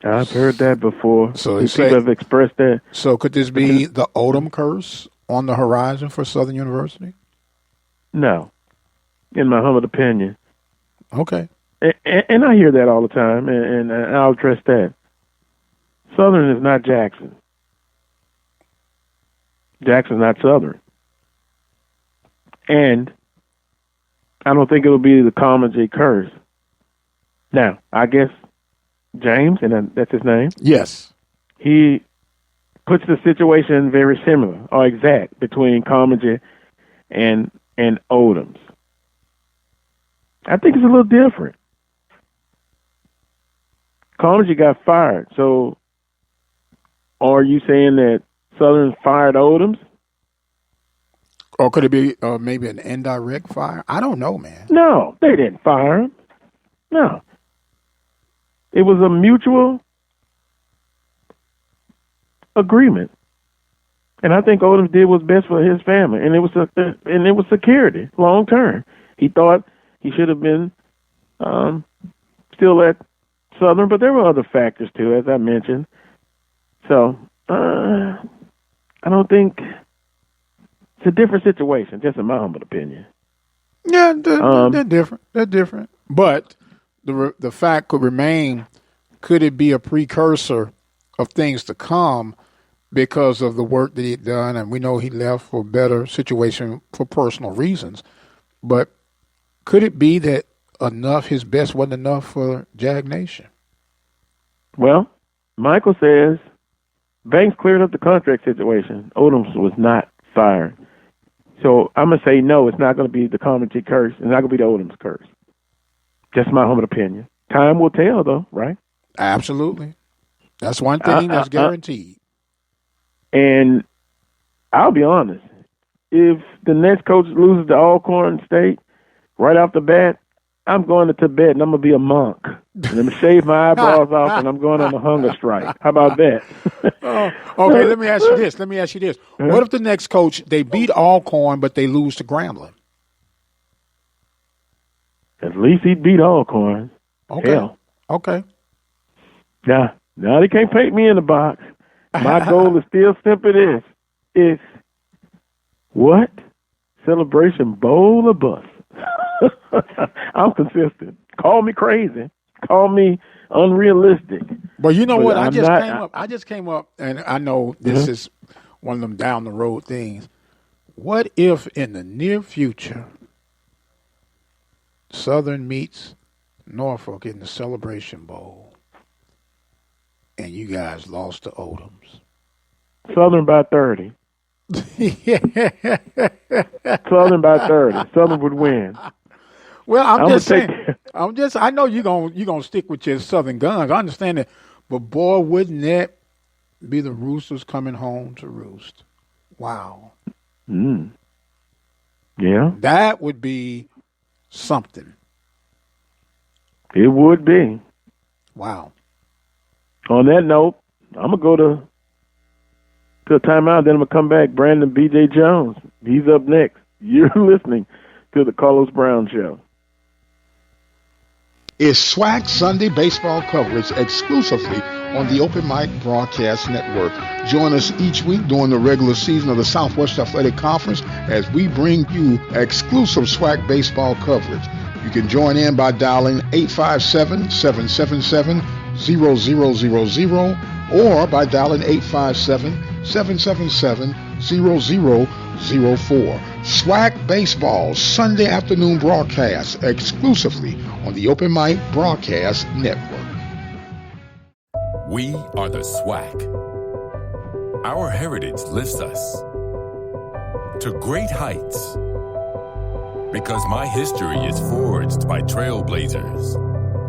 I've heard that before. So people have expressed that. So could this be the Odom curse on the horizon for Southern University? No, in my humble opinion. Okay. And I hear that all the time, and I'll address that. Southern is not Jackson. Jackson's not Southern. And I don't think it'll be the Comegy curse. Now, I guess James, and that's his name? Yes. He puts the situation very similar or exact between Comegy and Odoms. I think it's a little different. Comegy got fired, so are you saying that Southern fired Odoms? Or could it be maybe an indirect fire? I don't know, man. No, they didn't fire him. No. It was a mutual agreement. And I think Odoms did what's best for his family, and it was security, long term. He thought he should have been still at Southern, but there were other factors too, as I mentioned. So I don't think it's a different situation, just in my humble opinion. Yeah, they're different. They're different. But the fact could remain: could it be a precursor of things to come? Because of the work that he'd done, and we know he left for a better situation for personal reasons. But could it be that his best wasn't enough for Jag Nation? Well, Michael says Banks cleared up the contract situation. Odoms was not fired. So I'm going to say no, it's not going to be the Comegy curse. It's not going to be the Odoms curse. Just my humble opinion. Time will tell, though, right? Absolutely. That's one thing that's guaranteed. And I'll be honest, if the next coach loses to Alcorn State right off the bat, I'm going to Tibet and I'm going to be a monk. And I'm going to shave my eyebrows off and I'm going on a hunger strike. How about that? Okay, let me ask you this. What if the next coach, they beat Alcorn, but they lose to Grambling? At least he beat Alcorn. Okay. Hell. Okay. Now they can't paint me in the box. My goal is still simply this. It's what? Celebration Bowl or bust? I'm consistent. Call me crazy. Call me unrealistic. But you know what? I I'm just came up, and I know this is one of them down the road things. What if in the near future, Southern meets Norfolk in the Celebration Bowl, and you guys lost to Odoms? Southern by 30. Southern by 30. Southern would win. Well, I'm just saying. I know you're gonna stick with your Southern guns. I understand that, but boy, wouldn't that be the Roosters coming home to roost? Wow. Yeah. That would be something. It would be. Wow. On that note, I'm gonna go to a timeout. Then I'm gonna come back. Brandon B.J. Jones. He's up next. You're listening to the Carlos Brown Show. Is SWAC Sunday baseball coverage exclusively on the Open Mic Broadcast Network. Join us each week during the regular season of the Southwest Athletic Conference as we bring you exclusive SWAC baseball coverage. You can join in by dialing 857-777-0000 or by dialing 857-777-0004. SWAC Baseball Sunday afternoon broadcast exclusively on the Open Mic Broadcast Network. We are the SWAC. Our heritage lifts us to great heights because my history is forged by trailblazers.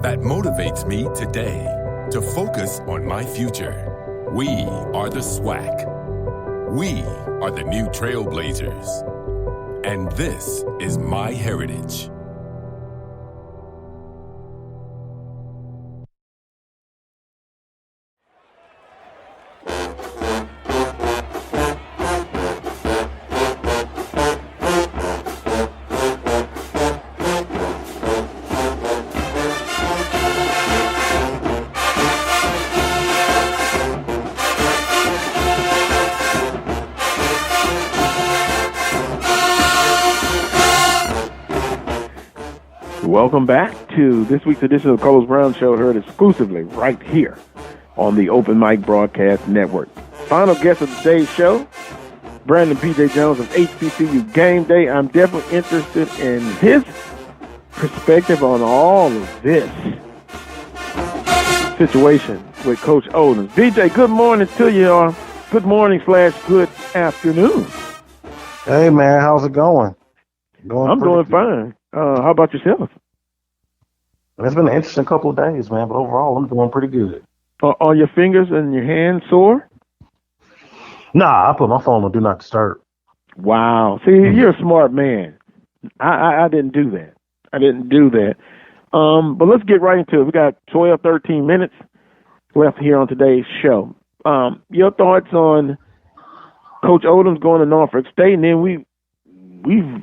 That motivates me today to focus on my future. We are the SWAC. We are the new trailblazers. And this is my heritage. Welcome back to this week's edition of the Carlos Brown Show, heard exclusively right here on the Open Mic Broadcast Network. Final guest of today's show, Brandon P.J. Jones of HBCU Game Day. I'm definitely interested in his perspective on all of this situation with Coach Odom. BJ, good morning to you. Good morning / good afternoon. Hey, man, how's it going? I'm doing fine. How about yourself? It's been an interesting couple of days, man, but overall, I'm doing pretty good. Are your fingers and your hands sore? Nah, I put my phone on Do Not Disturb. Wow. See, you're a smart man. I didn't do that. But let's get right into it. We got 12, 13 minutes left here on today's show. Your thoughts on Coach Odom's going to Norfolk State, and then we've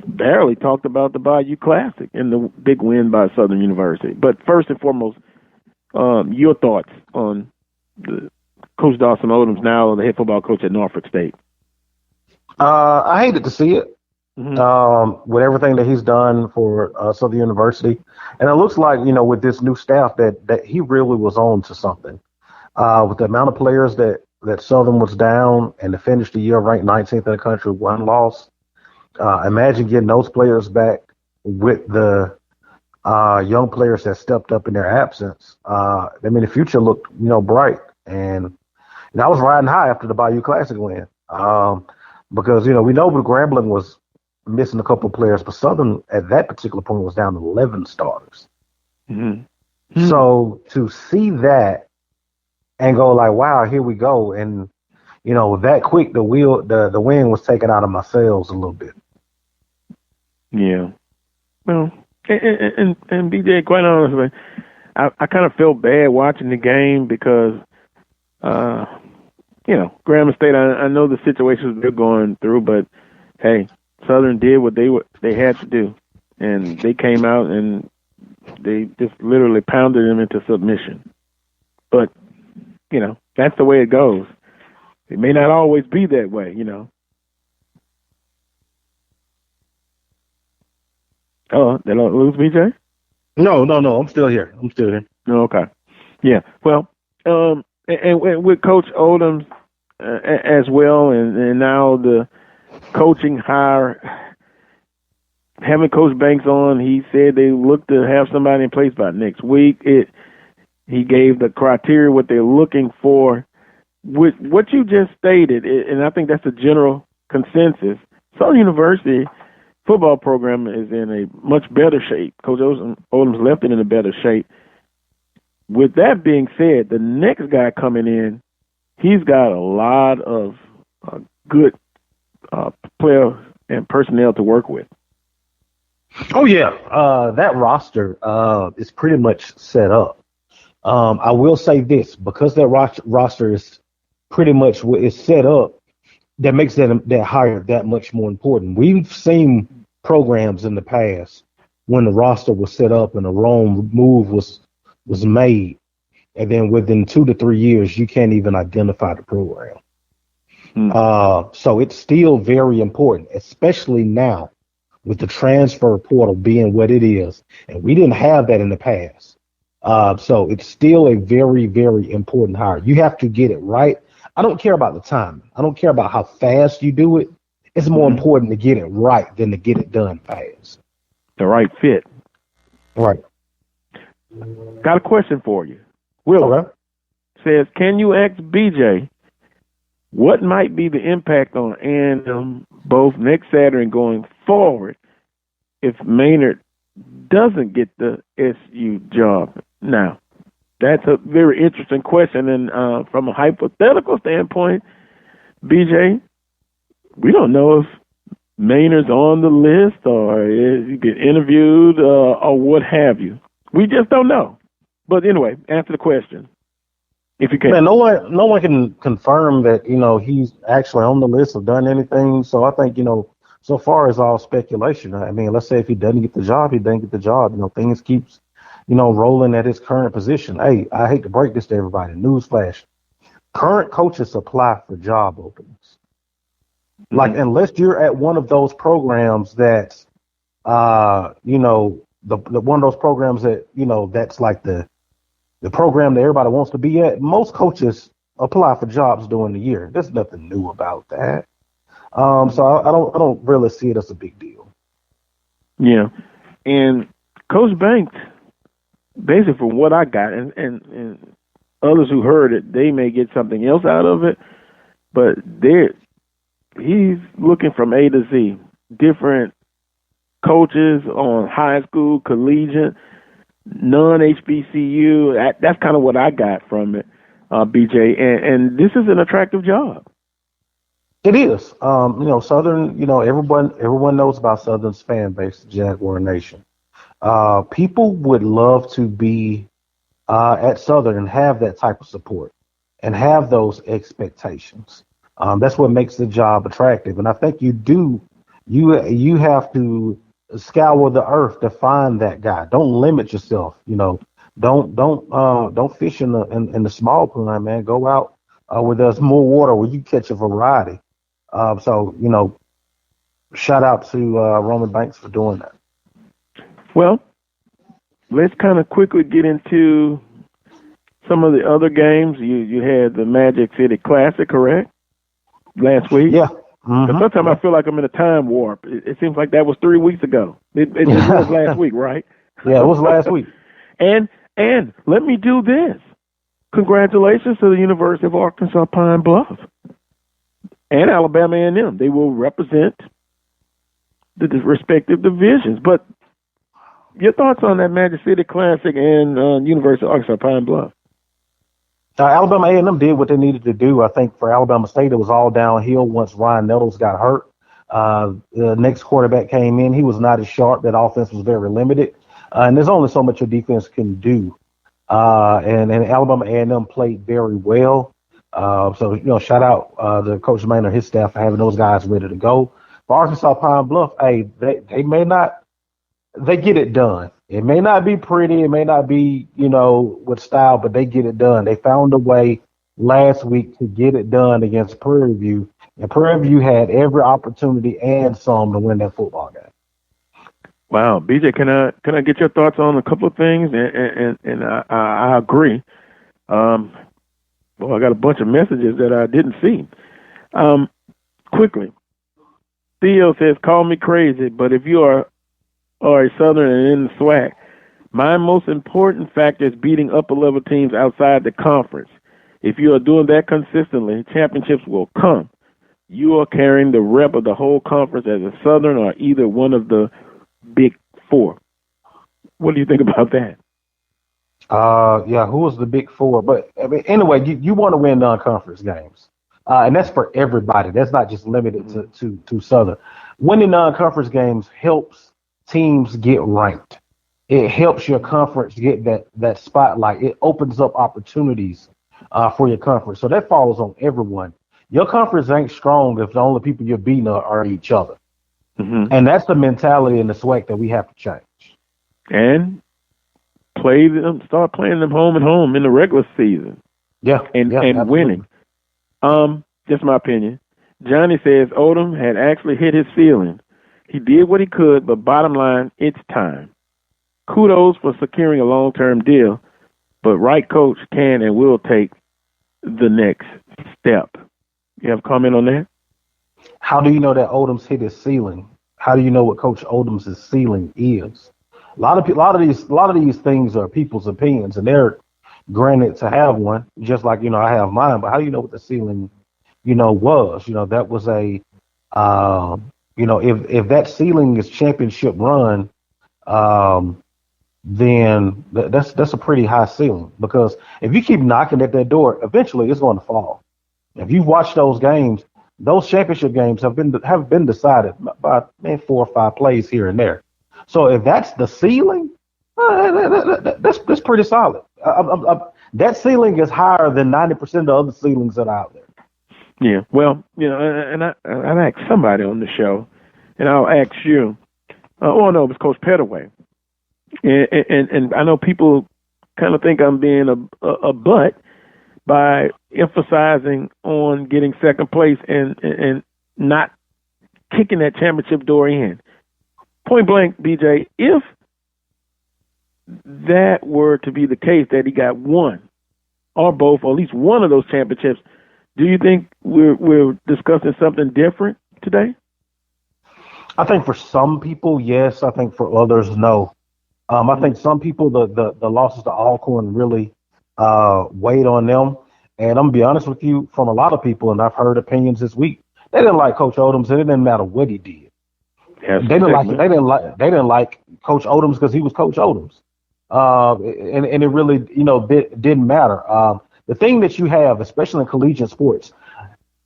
barely talked about the Bayou Classic and the big win by Southern University. But first and foremost, your thoughts on Coach Dawson Odom's now the head football coach at Norfolk State. I hated to see it with everything that he's done for Southern University. And it looks like, with this new staff that he really was on to something. With the amount of players that Southern was down and to finish the year ranked 19th in the country, one loss. Imagine getting those players back with the young players that stepped up in their absence. The future looked, bright. And I was riding high after the Bayou Classic win because, we know the Grambling was missing a couple of players, but Southern at that particular point was down to 11 starters. So to see that and go like, wow, here we go. And, that quick, the wind was taken out of my sails a little bit. Yeah. Well, and BJ, quite honestly, I kind of felt bad watching the game because, Grambling State, I know the situations they're going through, but hey, Southern did what they had to do, and they came out and they just literally pounded them into submission. But, that's the way it goes. It may not always be that way, Oh, did I lose BJ? No, I'm still here. Oh, okay. Yeah. Well, and with Coach Odom as well, and now the coaching hire, having Coach Banks on, he said they look to have somebody in place by next week. He gave the criteria, what they're looking for. With what you just stated, and I think that's a general consensus, Southern University football program is in a much better shape. Coach Odom's left it in a better shape. With that being said, the next guy coming in, he's got a lot of good players and personnel to work with. Oh, yeah. That roster is pretty much set up. I will say this, because that roster is pretty much is set up, that makes that hire that much more important. We've seen programs in the past when the roster was set up and a wrong move was made, and then within 2 to 3 years, you can't even identify the program. So it's still very important, especially now with the transfer portal being what it is, and we didn't have that in the past. So it's still a very, very important hire. You have to get it right. I don't care about the time. I don't care about how fast you do it. It's more important to get it right than to get it done fast. The right fit. Right. Got a question for you. Will says, can you ask BJ what might be the impact on A&M both next Saturday and going forward if Maynard doesn't get the SU job? Now, that's a very interesting question. And from a hypothetical standpoint, BJ, we don't know if Maynard's on the list or if you get interviewed or what have you. We just don't know. But anyway, answer the question if you can. Man, no one can confirm that, he's actually on the list or done anything. So I think, so far as all speculation. I mean, let's say if he doesn't get the job, he doesn't get the job. Things keeps rolling at his current position. Hey, I hate to break this to everybody. Newsflash. Current coaches apply for job openings. Like, unless you're at one of those programs that's, the one of those programs that, that's like the program that everybody wants to be at, most coaches apply for jobs during the year. There's nothing new about that. So I don't really see it as a big deal. Yeah. And Coach Banks, basically from what I got, and others who heard it, they may get something else out of it, but he's looking from A to Z, different coaches on high school, collegiate, non-HBCU. That's kind of what I got from it, BJ. And this is an attractive job. It is. Southern, everyone knows about Southern's fan base, the Jaguar Nation. People would love to be at Southern and have that type of support and have those expectations. That's what makes the job attractive. And I think you have to scour the earth to find that guy. Don't limit yourself. Don't fish in the small pond, man. Go out where there's more water, where you catch a variety. So shout out to Roman Banks for doing that. Well, let's kind of quickly get into some of the other games. You had the Magic City Classic, correct? Last week? Yeah. Sometimes I feel like I'm in a time warp. It seems like that was 3 weeks ago. It was last week, right? Yeah, it was last week. And let me do this. Congratulations to the University of Arkansas Pine Bluff and Alabama A&M. They will represent the respective divisions. But your thoughts on that Magic City Classic and University of Arkansas Pine Bluff? Alabama A&M did what they needed to do. I think for Alabama State, it was all downhill once Ryan Nettles got hurt. The next quarterback came in. He was not as sharp. That offense was very limited. And there's only so much your defense can do. And Alabama A&M played very well. So, shout out to Coach Maynard and his staff for having those guys ready to go. For Arkansas Pine Bluff, hey, they get it done. It may not be pretty. It may not be, with style, but they get it done. They found a way last week to get it done against Prairie View. And Prairie View had every opportunity and some to win that football game. Wow, BJ, can I get your thoughts on a couple of things? And I agree. I got a bunch of messages that I didn't see. Quickly, Theo says, "Call me crazy, but if you are a Southern and in the SWAC, my most important factor is beating upper-level teams outside the conference. If you are doing that consistently, championships will come. You are carrying the rep of the whole conference as a Southern or either one of the Big Four." What do you think about that? Who was the Big Four? But anyway, you want to win non-conference games, and that's for everybody. That's not just limited to Southern. Winning non-conference games helps teams get ranked. It helps your conference get that spotlight. It opens up opportunities for your conference. So that falls on everyone. Your conference ain't strong if the only people you're beating are each other. Mm-hmm. And that's the mentality in the SWAC that we have to change. And start playing them home and home in the regular season. And winning. Just my opinion. Johnny says Odom had actually hit his ceiling. He did what he could, but bottom line, it's time. Kudos for securing a long-term deal, but right coach can and will take the next step. You have a comment on that? How do you know that Odom's hit his ceiling? How do you know what Coach Odom's ceiling is? A lot of these things are people's opinions, and they're granted to have one, just like I have mine. But how do you know what the ceiling, was? That was a, if that ceiling is championship run, then that's a pretty high ceiling, because if you keep knocking at that door, eventually it's going to fall. If you've watched those games, those championship games have been decided by 4 or 5 plays here and there. So if that's the ceiling, that's pretty solid. That ceiling is higher than 90% of the other ceilings that are out there. Yeah, well, and I asked somebody on the show, and I'll ask you. It was Coach Pettaway, and I know people kind of think I'm being a butt by emphasizing on getting second place and not kicking that championship door in. Point blank, BJ, if that were to be the case, that he got one or both, or at least one of those championships, do you think we're discussing something different today? I think for some people, yes. I think for others, no. I think some people, the losses to Alcorn really weighed on them. And I'm gonna be honest with you, from a lot of people, and I've heard opinions this week, they didn't like Coach Odoms, and it didn't matter what he did. Yes, they didn't like Coach Odoms because he was Coach Odoms, and it really didn't matter. The thing that you have, especially in collegiate sports,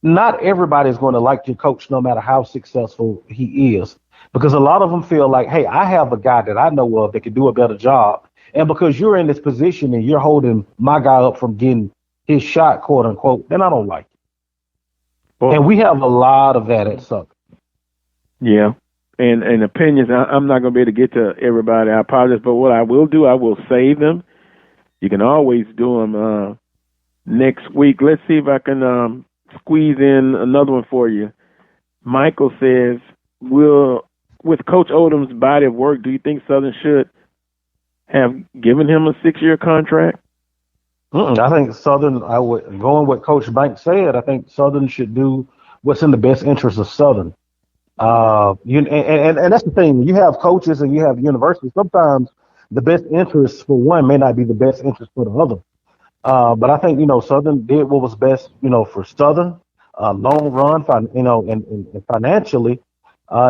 not everybody is going to like your coach, no matter how successful he is, because a lot of them feel like, hey, I have a guy that I know of that can do a better job, and because you're in this position and you're holding my guy up from getting his shot, quote unquote, then I don't like it. Well, and we have a lot of that at Southern. Yeah. And opinions, I'm not going to be able to get to everybody. I apologize, but what I will do, I will save them. You can always do them next week. Let's see if I can squeeze in another one for you. Michael says, with Coach Odom's body of work, do you think Southern should have given him a 6-year contract? I think Southern, going what Coach Banks said, I think Southern should do what's in the best interest of Southern. And that's the thing. You have coaches and you have universities. Sometimes the best interest for one may not be the best interest for the other. But I think, Southern did what was best, for Southern, long run, and financially.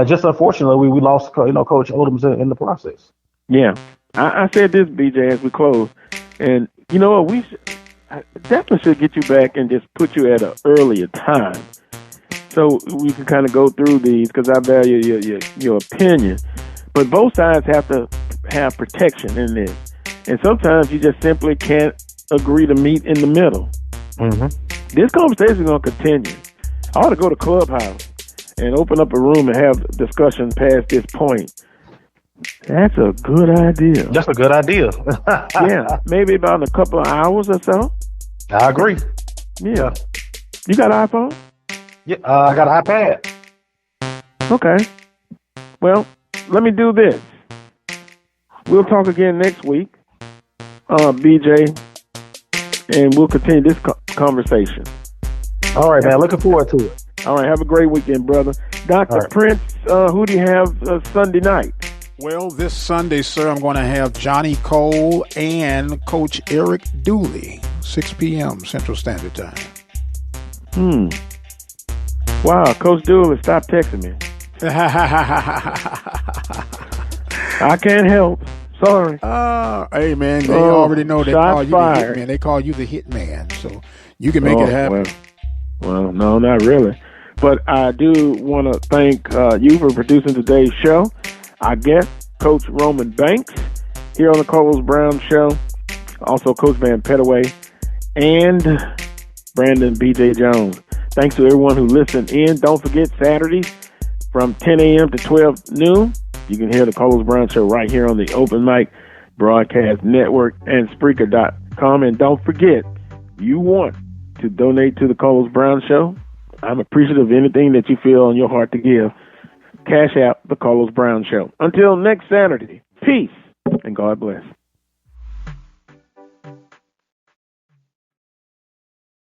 Just unfortunately, we lost, Coach Odoms in the process. Yeah. I said this, BJ, as we close. And you know what? I definitely should get you back and just put you at an earlier time, so we can kind of go through these, because I value your opinion. But both sides have to have protection in this, and sometimes you just simply can't agree to meet in the middle. Mm-hmm. This conversation is going to continue. I ought to go to Clubhouse and open up a room and have discussion past this point. That's a good idea. That's a good idea. Yeah, maybe about a couple of hours or so. I agree. Yeah. You got an iPhone? Yeah, I got an iPad. Okay. Well, let me do this. We'll talk again next week, BJ, and we'll continue this conversation. All right, man. Looking forward to it. All right. Have a great weekend, brother. Dr. Right. Prince, who do you have Sunday night? Well, this Sunday, sir, I'm going to have Johnny Cole and Coach Eric Dooley, 6 p.m. Central Standard Time. Wow, Coach Dooley, stop texting me. I can't help. Sorry. Hey, man, they already know they call you fired. the hitman. They call you the hitman, so you can make it happen. Well, no, not really. But I do want to thank you for producing today's show. Our guest, Coach Roman Banks, here on the Carlos Brown Show. Also, Coach Van Pettaway and Brandon B.J. Jones. Thanks to everyone who listened in. Don't forget, Saturdays from 10 a.m. to 12 noon, you can hear the Carlos Brown Show right here on the Open Mic Broadcast Network and Spreaker.com. And don't forget, you want to donate to the Carlos Brown Show. I'm appreciative of anything that you feel on your heart to give. Cash out the Carlos Brown Show. Until next Saturday, peace and God bless.